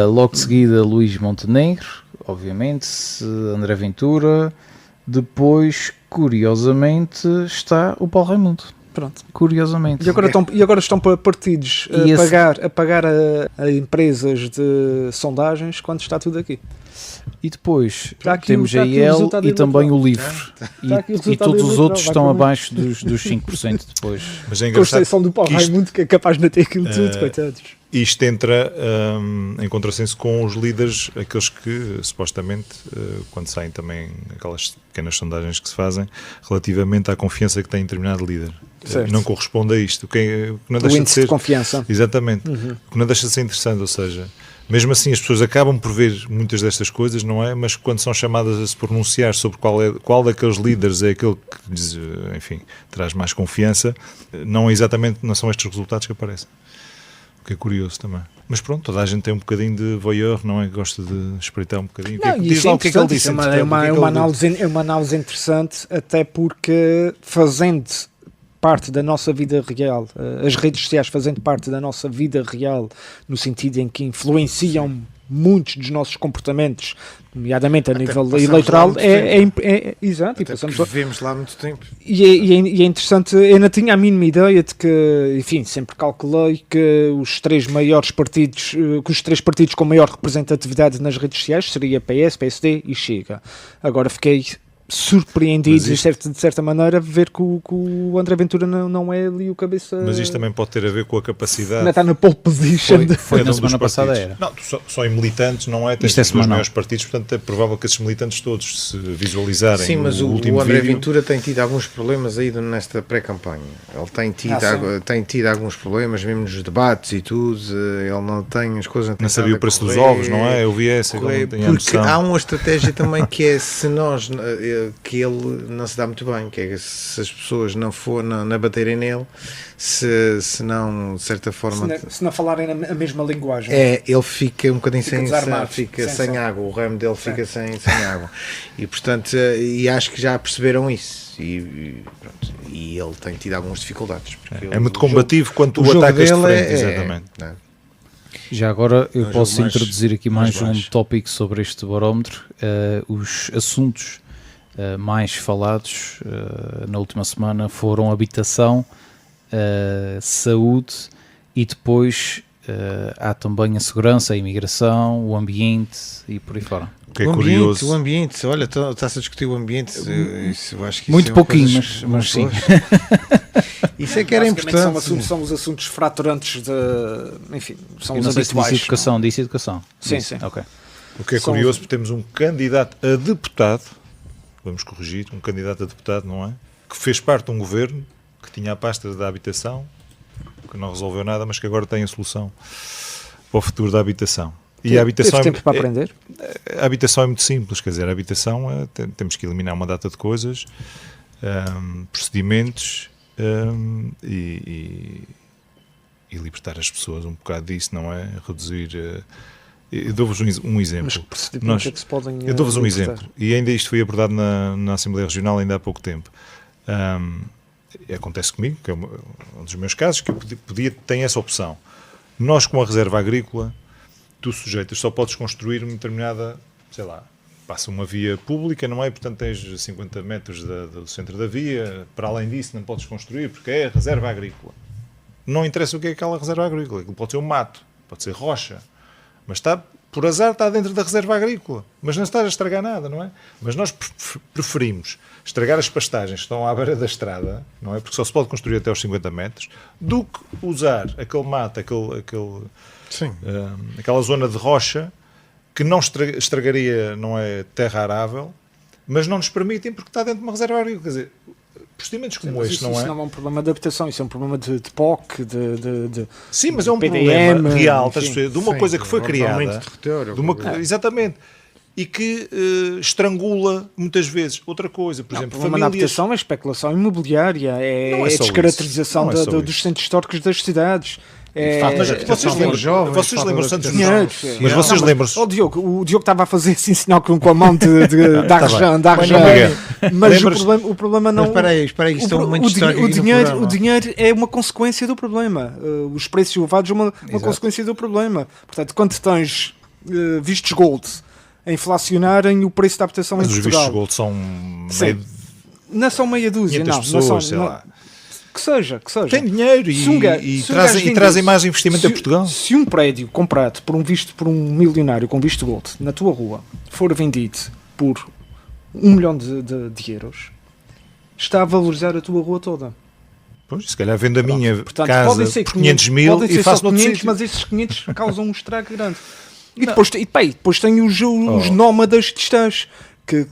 Logo de seguida, Luís Montenegro, obviamente, André Ventura. Depois, curiosamente, está o Paulo Raimundo. Pronto. Curiosamente. E agora estão para partidos a pagar a empresas de sondagens quando está tudo aqui. E depois temos a IEL e também o LIVRE. E todos os outros estão abaixo dos 5% depois. Mas é com exceção do Paulo Raimundo, que é capaz de meter aquilo tudo, coitados. Isto entra em contrassenso com os líderes, aqueles que supostamente, quando saem também aquelas pequenas sondagens que se fazem, relativamente à confiança que tem em determinado líder. Não corresponde a isto. O que não deixa de ser de confiança. Exatamente. O que não deixa de ser interessante, ou seja, mesmo assim as pessoas acabam por ver muitas destas coisas, não é? Mas quando são chamadas a se pronunciar sobre qual daqueles líderes é aquele que lhes, enfim, traz mais confiança, não são estes resultados que aparecem. O que é curioso também. Mas pronto, toda a gente tem um bocadinho de voyeur, não é? Que gosta de espreitar um bocadinho. Diz lá o que é que ele disse. É uma análise interessante, até porque fazendo parte da nossa vida real, as redes sociais fazendo parte da nossa vida real, no sentido em que influenciam muitos dos nossos comportamentos, nomeadamente a nível eleitoral, exato. Vivemos lá muito tempo. E é interessante, eu não tinha a mínima ideia de que, enfim, sempre calculei que os 3 partidos com maior representatividade nas redes sociais seria PS, PSD e Chega. Agora fiquei surpreendidos Mas de certa maneira ver que o André Ventura não é ali o cabeça. Mas isto também pode ter a ver com a capacidade. Ainda está na pole position. Foi Cada na um dos semana passada partidos. era. Não, só em militantes, não é? Tens Isto é os dois semanal. maiores partidos, portanto é provável que esses militantes todos se visualizarem. Sim, mas o o último André vídeo. Ventura tem tido alguns problemas aí nesta pré-campanha. Ele tem tido alguns problemas, mesmo nos debates e tudo. Ele não tem as coisas. Não sabia o preço dos ovos, não é? Eu vi essa, que ele não tinha porque noção. há uma estratégia também que é se nós que ele não se dá muito bem, que é se as pessoas não baterem nele, se não de certa forma Se não falarem a mesma linguagem. ele fica um bocadinho Fica sem desarmado, fica sem som. água, o ramo dele fica sem água e portanto e acho que já perceberam isso e ele tem tido algumas dificuldades porque É muito combativo quando o tu jogo atacas de dele frente, exatamente. não é? Já agora eu um posso jogo mais- introduzir aqui mais mais um baixo. tópico sobre este barómetro. Os assuntos mais falados na última semana foram habitação, saúde e depois há também a segurança, a imigração, o ambiente e por aí fora. O que é o curioso. ambiente, olha, está-se a discutir o ambiente, isso, eu acho que isso Muito é uma pouquinho, coisa- mas sim. Isso é que era Basicamente importante. são os assuntos fraturantes enfim, são Eu os não sei se habituais. disse educação, disse educação. Sim, Disse. sim. Ok. O que é São curioso, porque temos um candidato a deputado, vamos corrigir, um candidato a deputado, não é? Que fez parte de um governo que tinha a pasta da habitação, que não resolveu nada, mas que agora tem a solução para o futuro da habitação. E a habitação Teve tempo para aprender. a habitação é muito simples, quer dizer, a habitação temos que eliminar uma data de coisas, procedimentos e libertar as pessoas um bocado disso, não é? Reduzir. Eu dou-vos um exemplo. Mas que procedimentos é que se podem. Eu dou-vos um libertar? exemplo, e ainda isto foi abordado na Assembleia Regional ainda há pouco tempo. Acontece comigo, que é um dos meus casos, que eu tem essa opção. Nós, com a reserva agrícola, tu sujeitas, só podes construir uma determinada, sei lá, passa uma via pública, não é? Portanto, tens 50 metros do centro da via, para além disso não podes construir, porque é reserva agrícola. Não interessa o que é aquela reserva agrícola, aquilo pode ser um mato, pode ser rocha, mas por azar está dentro da reserva agrícola, mas não estás a estragar nada, não é? Mas nós preferimos estragar as pastagens que estão à beira da estrada, não é? Porque só se pode construir até aos 50 metros, do que usar aquele mato, Sim. aquela zona de rocha que não estragaria, não é, terra arável, mas não nos permitem porque está dentro de uma reserva agrícola. Quer dizer, procedimentos como Mas este, não é? Isso não é um problema de adaptação, isso é um problema de POC, de Sim, mas é um PDM, problema real, estás a enfim. perceber? De uma Sim, coisa que foi criada, ordenamento de território, de uma, qualquer exatamente, e que estrangula muitas vezes. Outra coisa, por o exemplo, problema da famílias... habitação é especulação imobiliária, é Não é a só descaracterização isso, não é só dos isso. centros históricos das cidades. falta Mas de vocês habitação lembram- jovens, vocês falta lembram de Santos habitação Dinheiro, social. Mas vocês lembram-se... O Diogo estava a fazer assim sinal com a mão de Tá arrejar, bem. mas Lembras- o problema não. Mas espera aí, isto é um momento histórico aqui no programa. O dinheiro é uma consequência do problema. Os preços elevados são uma consequência do problema. Portanto, quando tens vistos gold a inflacionarem o preço da habitação Mas em os Portugal, vistos gold são Sim. não são meia dúzia, 500 não pessoas, são, sei lá. que seja. Têm dinheiro Se um gajo- e se um gajo trazem vendesse- mais investimento a Portugal. Se um prédio comprado por um milionário com visto gold na tua rua for vendido por 1 milhão de euros, está a valorizar a tua rua toda. Pois, se calhar vendo a minha Portanto, casa podem ser por 500 mil podem e ser faço só noutro 500, sítio. mas esses 500 causam um estrago grande. E depois tem os nómadas de estágio, que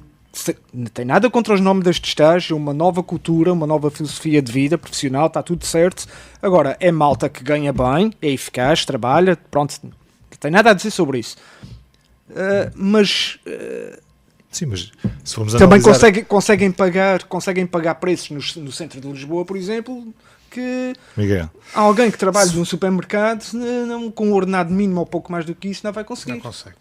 não tem nada contra os nómadas de estágio, uma nova cultura, uma nova filosofia de vida profissional, está tudo certo. Agora, é malta que ganha bem, é eficaz, trabalha, pronto, não tem nada a dizer sobre isso. Mas Sim, mas se formos também analisar... conseguem pagar preços no centro de Lisboa, por exemplo, que Miguel, alguém que trabalha num supermercado, com um ordenado mínimo ou pouco mais do que isso, não vai conseguir. Não consegue.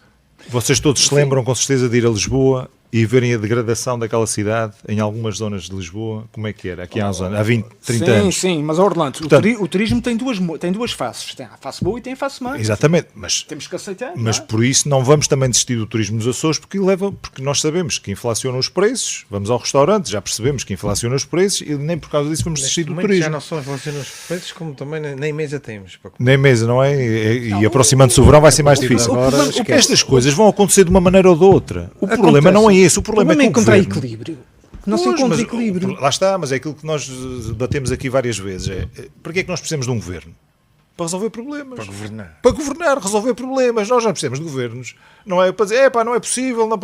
vocês todos se lembram com certeza de ir a Lisboa e verem a degradação daquela cidade em algumas zonas de Lisboa, como é que era? Aqui há uns anos, há 20, 30 anos. Sim, mas Orlando, Portanto- o turismo tem duas faces. Tem a face boa e tem a face má. Exatamente, mas Temos que aceitar. Mas não é? por isso não vamos também desistir do turismo nos Açores, porque nós sabemos que inflacionam os preços, vamos ao restaurante, já percebemos que inflacionam os preços e nem por causa disso vamos desistir Neste do momento turismo. já não só inflacionam os preços, como também nem mesa temos. Nem mesa, não é? E aproximando-se o verão vai ser mais difícil. agora Estas coisas vão acontecer de uma maneira ou de outra. O problema Acontece. não é esse, o problema é que o encontrar governo... equilíbrio. Não se Pois, encontra mas equilíbrio. lá está, mas é aquilo que nós debatemos aqui várias vezes. Para que é que nós precisamos de um governo? Para resolver problemas. Para governar. Para governar, resolver problemas. Nós já precisamos de governos. Não é para dizer, não é possível, não,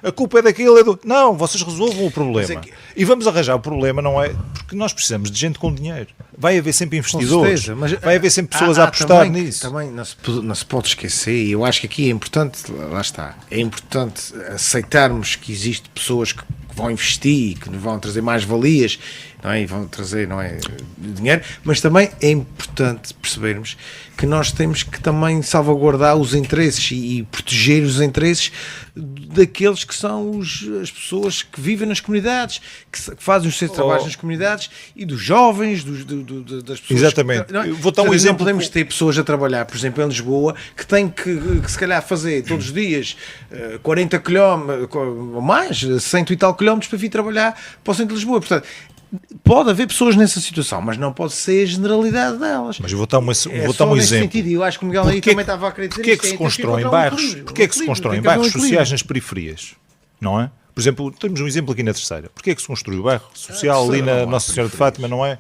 a culpa é daquilo, é do... Não, vocês resolvam o problema. E vamos arranjar o problema, não é? Porque nós precisamos de gente com dinheiro. Vai haver sempre investidores. certeza, mas vai haver sempre pessoas a apostar também, nisso. Também não se pode esquecer, e eu acho que aqui é importante, lá está, é importante aceitarmos que existem pessoas que vão investir, que nos vão trazer mais valias, não é? E vão trazer, não é, dinheiro, mas também é importante percebermos que nós temos que também salvaguardar os interesses e proteger os interesses daqueles que são as pessoas que vivem nas comunidades, que fazem os seus trabalhos nas comunidades, e dos jovens, das pessoas. Exatamente. Não é? Eu vou dar um Portanto, exemplo. não podemos ter pessoas a trabalhar, por exemplo, em Lisboa, que têm que se calhar fazer todos os dias 40 km ou mais, 100 e tal quilómetros para vir trabalhar para o centro de Lisboa. Portanto, pode haver pessoas nessa situação, mas não pode ser a generalidade delas. Mas eu vou dar um exemplo. Sentido, e eu acho que o Miguel aí também estava a querer dizer Porquê é que se constroem bairros? Porquê é que se constroem bairros sociais nas periferias? Não é? Por exemplo, temos um exemplo aqui na Terceira. Porquê é que se construiu o bairro social ali na Nossa Senhora de Fátima, não é?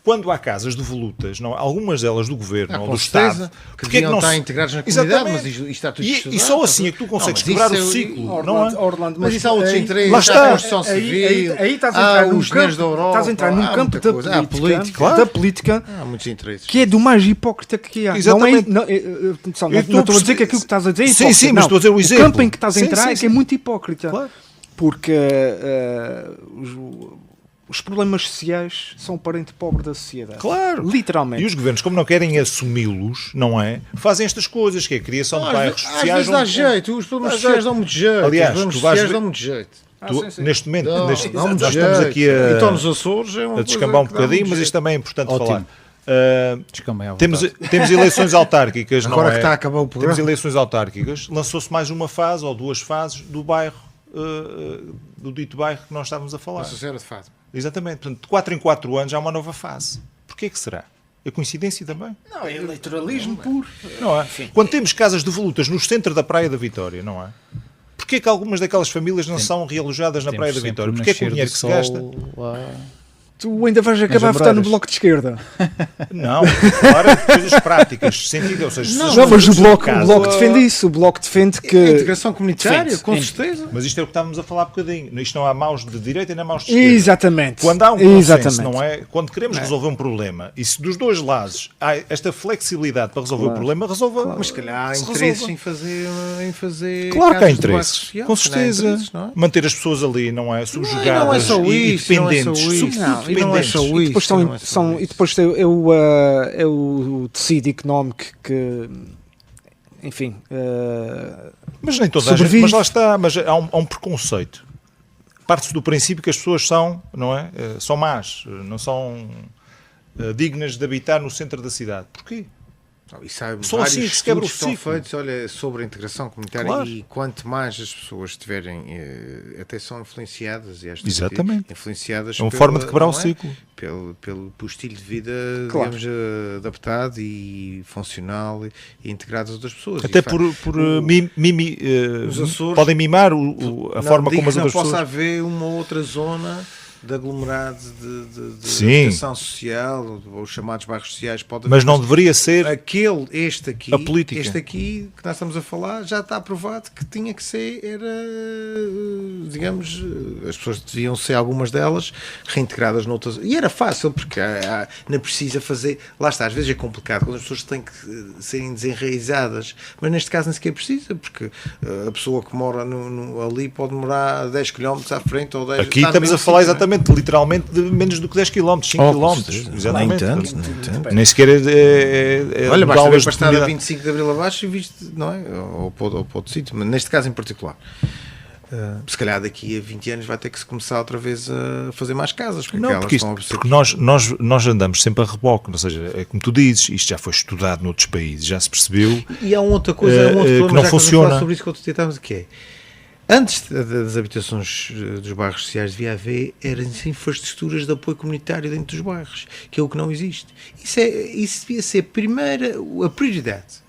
Quando há casas devolutas, não, algumas delas do Governo ou do Estado, porque é que não estão integrados na comunidade, mas isto está tudo e só assim é que tu consegues quebrar o ciclo, não é? Orlando, mas isso há outros interesses, lá está. a construção civil, aí estás a entrar os dinheiros da Europa, estás a entrar num campo da política, há muitos interesses. que é do mais hipócrita que há. Exatamente. Não estou a dizer que aquilo que estás a dizer é hipócrita. Sim, mas estou a dizer o exemplo. O campo em que estás a entrar é que é muito hipócrita. Claro. Porque os problemas sociais são o parente pobre da sociedade. Claro. Literalmente. E os governos, como não querem assumi-los, não é? Fazem estas coisas, que é a criação de bairros Às sociais. vezes dá jeito, os problemas sociais dão muito jeito. Aliás, os problemas tu vais sociais ver- dão muito jeito. Neste momento, Dão nós muito estamos jeito. aqui Então nos Açores é uma a descambar um coisa que dá bocadinho, muito mas jeito. isto também é importante Ótimo. falar. Descambei à Temos vontade. eleições autárquicas, não Agora é? que está a acabar o programa. Temos eleições autárquicas, lançou-se mais uma fase ou duas fases do bairro, do dito bairro que nós estávamos a falar. Nossa Senhora de Fátima. Exatamente, portanto, de 4 em 4 anos há uma nova fase. Porquê que será? É coincidência também? Não, é eleitoralismo puro. Não é? Quando temos casas devolutas no centro da Praia da Vitória, não é? Porquê que algumas daquelas famílias não são realojadas na Praia da Vitória? Porquê é que o dinheiro que se gasta... Tu ainda vais acabar a votar no Amoreiras. Bloco de Esquerda. Não, claro, coisas práticas, sentido, ou seja... Não, mas o Bloco defende isso. O Bloco defende A que... integração comunitária, Defende. com certeza. Mas isto é o que estávamos a falar há bocadinho. Isto não há maus de direita e nem maus de esquerda. Exatamente. Quando há um consenso, Exatamente. não é? Quando queremos resolver um problema, e se dos dois lados há esta flexibilidade para resolver o problema, resolva. Mas se calhar há se interesses resolva. em fazer Claro que há casas de bairro interesses, social, com se calhar há certeza. interesses, não é? Manter as pessoas ali, não é? Subjugadas Não é só e isso, não é só dependentes. isso. Sobretudo Não, e não é só dependentes. isso. Depois e depois é o tecido económico que, enfim, Mas nem toda a gente, sobrevive. mas lá está, mas há um preconceito. Parte-se do princípio que as pessoas são, não é? São más, não são dignas de habitar no centro da cidade. Porquê? Isso há Só vários assim que se quebra o estudos que são ciclo. feitos, olha, sobre a integração comunitária, Claro. e quanto mais as pessoas estiverem, até são influenciadas, e acho que Exatamente. influenciadas É uma forma de quebrar o não é? ciclo. Pelo estilo de vida, Claro. digamos, adaptado e funcional e integrado às outras pessoas. Até E, de facto, por os Açores- podem mimar a não forma digo como as que não outras possa pessoas... haver uma outra zona de aglomerado de Sim. habitação social, ou os chamados bairros sociais, pode Mas haver, não deveria ser... este aqui, A política. este aqui que nós estamos a falar, já está aprovado que tinha que ser, digamos, as pessoas deviam ser, algumas delas, reintegradas noutras, e era fácil, porque não precisa fazer, lá está, às vezes é complicado, quando as pessoas têm que serem desenraizadas, mas neste caso nem sequer precisa, porque a pessoa que mora ali pode morar 10 km à frente, ou 10... Aqui está no estamos a mesmo falar sítio, não é? exatamente, literalmente, de menos do que 10 km, 5 km. Exatamente. Nem tanto. Nem sequer é Olha, basta mudá-las ver de para estar a comunidade. 25 de Abril abaixo e viste, não é? Ou para outro sítio, mas neste caso em particular. Se calhar daqui a 20 anos vai ter que se começar outra vez a fazer mais casas, porque Não, elas porque, estão a ser... porque nós andamos sempre a reboque, ou seja, é como tu dizes, isto já foi estudado noutros países, já se percebeu. E há uma outra coisa, um outro que problema, não já que funciona. vamos falar sobre isso que outro dia estávamos, que é, antes das habitações dos bairros sociais devia haver eram infraestruturas de apoio comunitário dentro dos bairros, que é o que não existe. Isso devia ser a prioridade.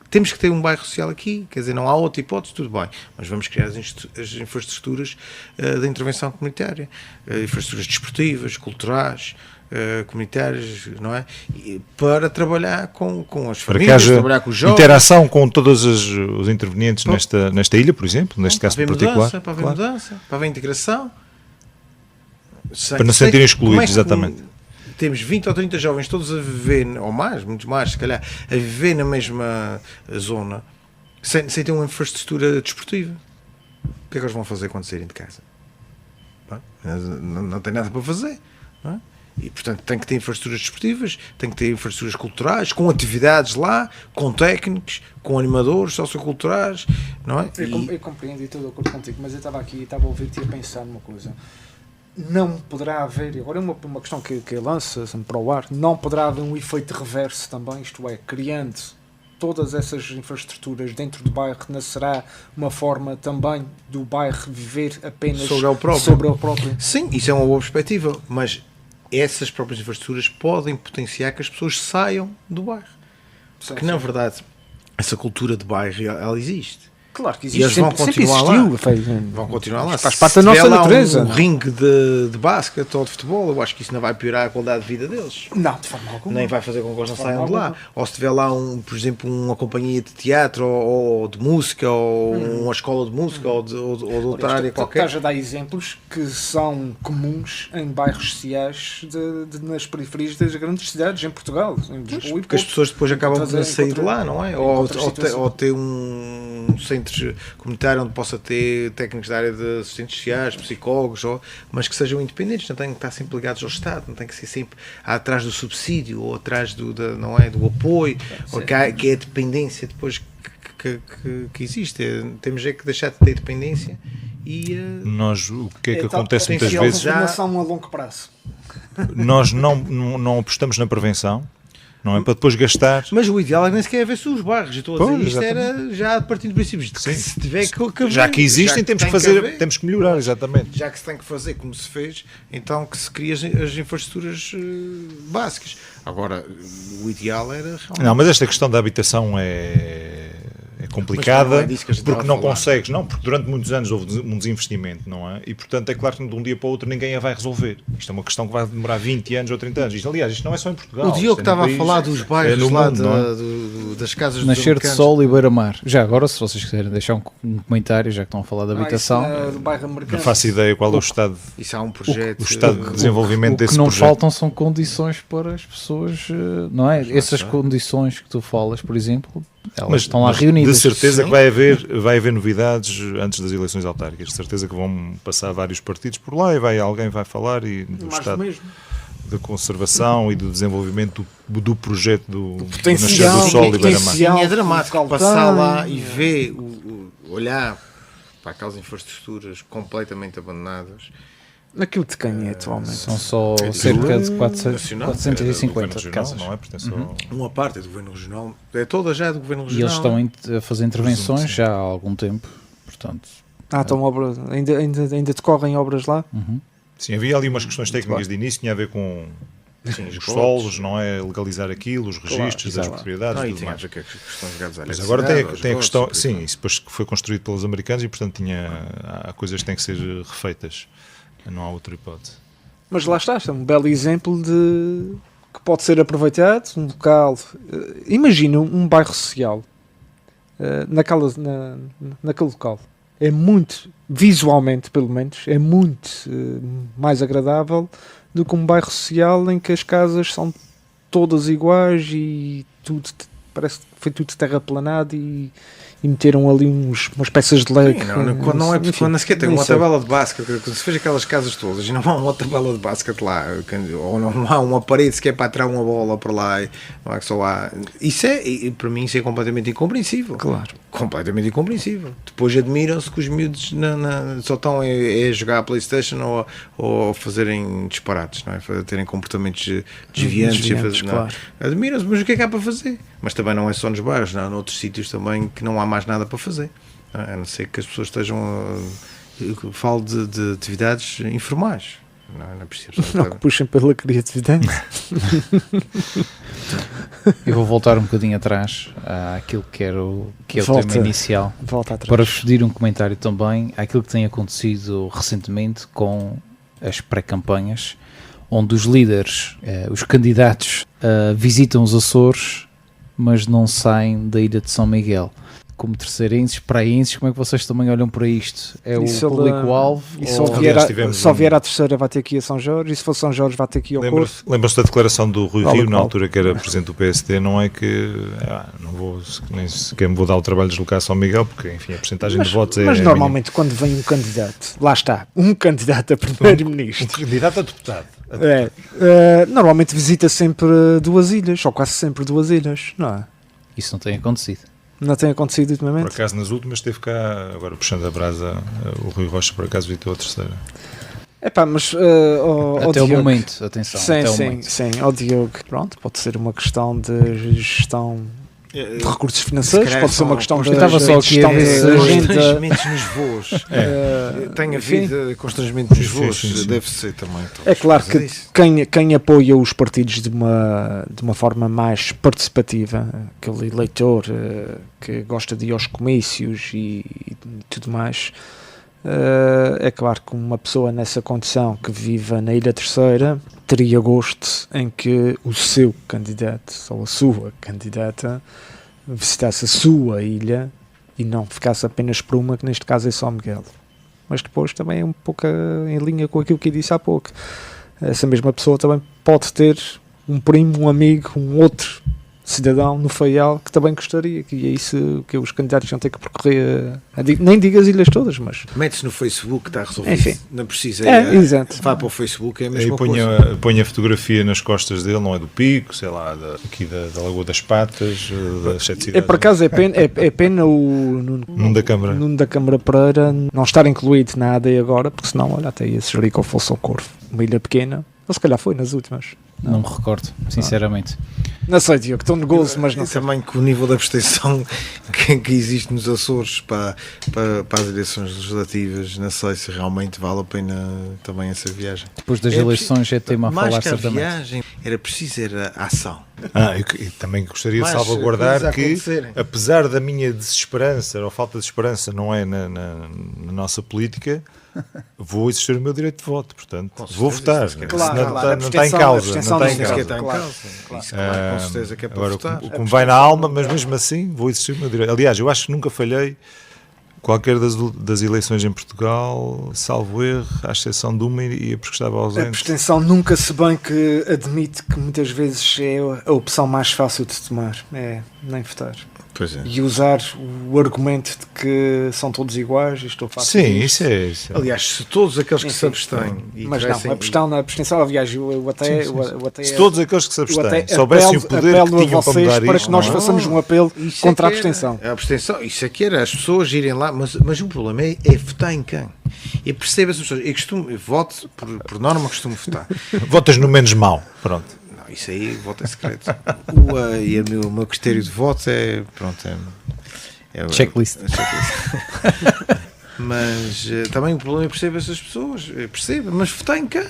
temos que ter um bairro social aqui, quer dizer, não há outra hipótese, tudo bem, mas vamos criar as infraestruturas da intervenção comunitária, infraestruturas desportivas, culturais, comunitárias, não é? Para trabalhar com as Para que famílias, haja trabalhar com os jovens. interação com todos os intervenientes nesta ilha, por exemplo, neste caso particular. Para haver mudança, para haver integração. Para não se sentirem excluídos, exatamente. Temos 20 ou 30 jovens todos a viver, ou mais, muitos mais, se calhar, a viver na mesma zona, sem ter uma infraestrutura desportiva. O que é que eles vão fazer quando saírem de casa? Não tem nada para fazer, não é? E, portanto, tem que ter infraestruturas desportivas, tem que ter infraestruturas culturais, com atividades lá, com técnicos, com animadores socioculturais, não é? Eu compreendo e estou de acordo contigo, mas eu estava aqui, estava a ouvir-te e a pensar numa coisa. Não poderá haver, agora é uma questão que lança para o ar, não poderá haver um efeito reverso também, isto é, criando todas essas infraestruturas dentro do bairro, não será uma forma também do bairro viver apenas sobre o próprio? Sim, isso é uma boa perspectiva, mas essas próprias infraestruturas podem potenciar que as pessoas saiam do bairro. Porque, na verdade, essa cultura de bairro, ela existe. Claro que E eles existe, vão continuar lá. Vão continuar lá. Faz parte da nossa natureza. Um ringue de basquete ou de futebol, eu acho que isso não vai piorar a qualidade de vida deles. Não, de forma alguma. Nem vai fazer com que eles não saiam de lá. Ou se tiver lá, por exemplo, uma companhia de teatro ou de música, ou uma escola de música, ou de outra área qualquer. Estás a dar exemplos que são comuns em bairros sociais nas periferias das grandes cidades em Portugal. Porque as pessoas depois acabam por sair de lá, não é? Ou ter um centro comunitário onde possa ter técnicos da área de assistentes sociais, psicólogos, mas que sejam independentes, não têm que estar sempre ligados ao Estado, não têm que ser sempre atrás do subsídio ou atrás do apoio, ou que é a dependência depois que existe. Temos que deixar de ter dependência e o que é que acontece muitas vezes? Formação a longo prazo. Nós não apostamos na prevenção. Não é para depois gastar. Mas o ideal é que nem sequer haver-se os bairros. Eu estou a dizer, isto era já partindo de princípios. Sim. Se tiver que já que existem, temos que fazer, temos que melhorar, exatamente. Já que se tem que fazer como se fez, então que se crie as infraestruturas básicas. Agora, o ideal era realmente... Não, mas esta questão da habitação é complicada, porque não consegues, porque durante muitos anos houve um desinvestimento, não é? E portanto é claro que de um dia para o outro ninguém a vai resolver. Isto é uma questão que vai demorar 20 anos ou 30 anos. Isto não é só em Portugal. O Diogo estava a falar dos bairros lá das casas dos Nascer de Sol e Beira-Mar. Já agora, se vocês quiserem deixar um comentário, já que estão a falar de habitação, do bairro americano. Não faço ideia qual é o estado. Isso há um projeto. O estado de desenvolvimento desse projeto. O que não projeto. faltam são condições para as pessoas, não é? Essas condições que tu falas, por exemplo, elas estão lá reunidas. De certeza que vai haver novidades antes das eleições autárquicas. De certeza que vão passar vários partidos por lá e alguém vai falar do estado da conservação e do desenvolvimento do projeto do Nascer do Sol e Beira-Mar. É dramático passar lá e ver, olhar para aquelas infraestruturas completamente abandonadas. Aquilo de quem é atualmente? São só cerca de 450 casas. Não é? Uma parte é do Governo Regional, é toda já do Governo Regional. E eles estão a fazer intervenções já há algum tempo, portanto... Estão obras, ainda decorrem obras lá? Uhum. Sim, havia ali umas questões técnicas de início, tinha a ver com os solos, não é? Legalizar aquilo, os registros das propriedades e tudo mais. Mas agora tem a questão, sim, isso depois foi construído pelos americanos e portanto há coisas que têm que ser refeitas. Não há outra hipótese. Mas lá está é um belo exemplo de que pode ser aproveitado, um local. Imagina um bairro social naquele local. É muito, visualmente pelo menos, é muito mais agradável do que um bairro social em que as casas são todas iguais e tudo parece que foi tudo terraplanado e meteram ali umas peças de leite. Quando sequer tem uma tabela de basquete, quando se fez aquelas casas todas e não há uma tabela de basquete lá, ou não há uma parede sequer para atirar uma bola para lá, não é que só há. Para mim isso é completamente incompreensível. Claro. Completamente incompreensível. Depois admiram-se que os miúdos só estão a jogar a PlayStation ou fazerem disparates, não é? Terem comportamentos desviantes. Claro. Admiram-se, mas o que é que há para fazer? Mas também não é só nos bairros, não, noutros sítios também que não há mais nada para fazer. A não ser que as pessoas estejam falo de atividades informais. Não é preciso. Não que puxem pela criatividade. Eu vou voltar um bocadinho atrás àquilo que é o Volta. tema inicial, Volta atrás. para vos pedir um comentário também àquilo que tem acontecido recentemente com as pré-campanhas, onde os líderes, os candidatos, visitam os Açores, mas não saem da ilha de São Miguel. Como terceirenses, praenses, como é que vocês também olham para isto? É Isso o público-alvo? E só ou- Aliás, tivemos vier à terceira vai ter que ir a São Jorge, e se for São Jorge vai ter que ir ao Porto. Lembra-se da declaração do Rui Vale Rio, o na qual. altura que era presidente do PSD, não é que não vou, nem sequer me vou dar o trabalho de deslocar São Miguel, porque enfim, a porcentagem de votos Mas é normalmente quando vem um candidato, lá está, um candidato a primeiro-ministro, candidato a deputado. normalmente visita sempre duas ilhas, ou quase sempre duas ilhas, não é? Isso não tem acontecido. Não tem acontecido Por ultimamente? acaso nas últimas esteve cá, agora puxando a brasa, o Rui Rocha por acaso visitou a terceira. Epá, mas Até o Diogo, momento, atenção, sim, até o sim, momento. sim, ao Diogo, pronto, pode ser uma questão de gestão de recursos financeiros, pode ser uma questão de Estava só aqui gestão a de ver- agenda. Constrangimentos nos voos. Tem enfim. havido constrangimentos nos Sim, voos, sim, sim. deve ser também. É claro Por causa que disso. quem apoia os partidos de uma forma mais participativa, aquele eleitor que gosta de ir aos comícios e tudo mais, é claro que uma pessoa nessa condição que viva na Ilha Terceira teria gosto em que o seu candidato ou a sua candidata visitasse a sua ilha e não ficasse apenas por uma, que neste caso é São Miguel. Mas depois também é um pouco em linha com aquilo que eu disse há pouco. Essa mesma pessoa também pode ter um primo, um amigo, um outro cidadão no Faial que também gostaria, que é isso que os candidatos vão ter que percorrer, nem digo as ilhas todas, mas Mete-se no Facebook, está resolvido. Enfim. Não precisa. exato. Vai para o Facebook, é a Aí mesma põe coisa. a fotografia nas costas dele, não é do Pico, sei lá, aqui da Lagoa das Patas, das Sete Cidades. Por acaso é pena o Nuno da Câmara. Nuno da Câmara Pereira não estar incluído na AD agora, porque senão, olha, até ia sugerir que eu fosse ao Corvo. Uma ilha pequena, ou se calhar foi nas últimas. Não me recordo, sinceramente. Não sei, Diogo, estou de gozo, mas não sei. Também com o nível de abstenção que existe nos Açores para as eleições legislativas, não sei se realmente vale a pena também essa viagem. Depois das É eleições é tema a Mais falar que a certamente. viagem, era preciso era a ação. E também gostaria de Mais salvaguardar coisas a que, acontecerem. apesar da minha desesperança ou falta de esperança, não é na nossa política, vou exercer o meu direito de voto, portanto, Com vou certeza, votar. isso que é Isso claro, não, claro, não está em a causa. abstenção Não não está em se Isso que causa. está em Claro, causa. Isso, claro, com certeza que é para Agora, votar. como vai na alma, mas mesmo assim vou exercer o meu direito. Aliás, eu acho que nunca falhei qualquer das eleições em Portugal, salvo erro, à exceção de uma e porque estava A ausente. abstenção nunca, se bem que admite que muitas vezes é a opção mais fácil de tomar, é nem votar. Pois é. E usar o argumento de que são todos iguais e estou fácil. Sim, isso é. Aliás, se todos aqueles que se Enfim, abstêm e Mas tivessem- não, a abstenção, aliás, eu até... Sim, sim, sim. eu até Se todos aqueles que se eu abstêm até soubessem o poder apelo que a tinham para vocês mudar para isto, que nós não é? façamos um apelo Isso é contra a que era. abstenção. A abstenção, isso aqui era as pessoas irem lá, mas o problema é votar em quem? E perceba as pessoas, eu voto, por norma costumo votar. Votas no menos mau. Pronto. Não, isso aí, voto é secreto. O meu critério de voto é, pronto, é Checklist. Mas também o problema é perceber essas pessoas, mas votar em quem?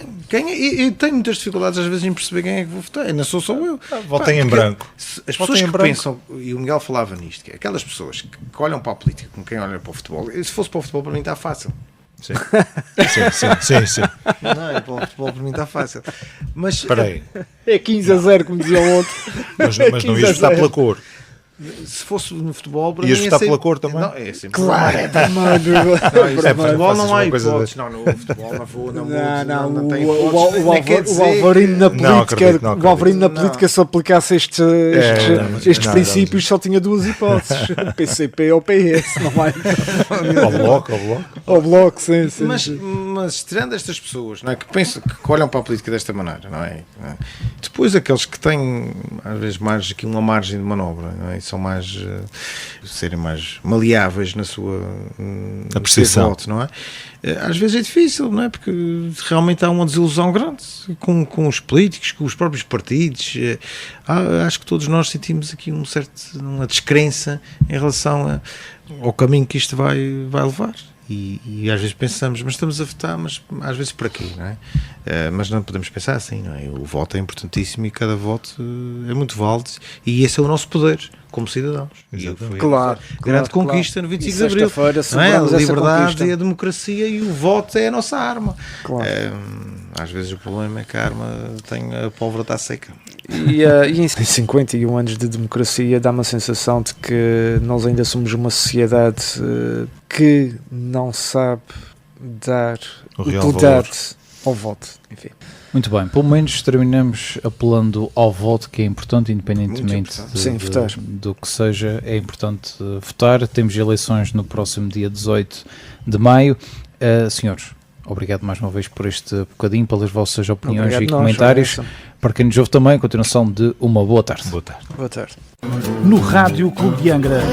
Eu tenho muitas dificuldades às vezes em perceber quem é que vou votar, não sou só eu. Votem em Porque branco. As Votem pessoas em que branco. pensam, e o Miguel falava nisto, que é aquelas pessoas que olham para a política como quem olha para o futebol, se fosse para o futebol para mim está fácil. Sim. Sim. Não, é para o futebol para mim está fácil. Mas Espera aí. É 15-0, como dizia o outro. Mas não ias votar pela cor. se fosse no futebol, para Ias mim votar é pela cor também? Não, é sempre Claro, é vermelho. Não, isso É, no futebol fazes não uma há coisa hipóteses. Não, no futebol não vou, não tem o hipóteses. Alvarino na Não política, acredito, não o Alvarino na acredito. política, se aplicasse estes não, princípios, só tinha duas hipóteses: PCP ou PS, não vai? Ao bloco. Ao bloco, sim. Mas tirando estas pessoas, não é, que pensam, que olham para a política desta maneira, não é? Depois aqueles que têm às vezes mais aqui uma margem de manobra, não é? E são mais serem mais maleáveis na sua apreciação, voto, não é? Às vezes é difícil, não é? Porque realmente há uma desilusão grande com os políticos, com os próprios partidos. Acho que todos nós sentimos aqui uma descrença em relação ao caminho que isto vai levar. E às vezes pensamos, mas estamos a votar, mas às vezes para quê, não é? Mas não podemos pensar assim, não é? O voto é importantíssimo e cada voto é muito válido, e esse é o nosso poder como cidadãos. Exatamente. Claro, Grande claro, conquista no claro. 25 E de Abril. sexta-feira Não é? A celebramos essa liberdade conquista. e a democracia, e o voto é a nossa arma. Claro. Às vezes o problema é que a arma tem a pólvora está seca. E em 51 anos de democracia dá-me a sensação de que nós ainda somos uma sociedade que não sabe dar O real utilidade ao voto. Enfim. Muito bem, pelo menos terminamos apelando ao voto, que é importante, independentemente Muito Sim, votar. do que seja, é importante votar. Temos eleições no próximo dia 18 de maio. Senhores, obrigado mais uma vez por este bocadinho, pelas vossas opiniões Obrigado e nós, comentários. Vanessa. Para quem nos ouve também, continuação de uma boa tarde. Boa tarde. Boa tarde. No Rádio Clube de Angra.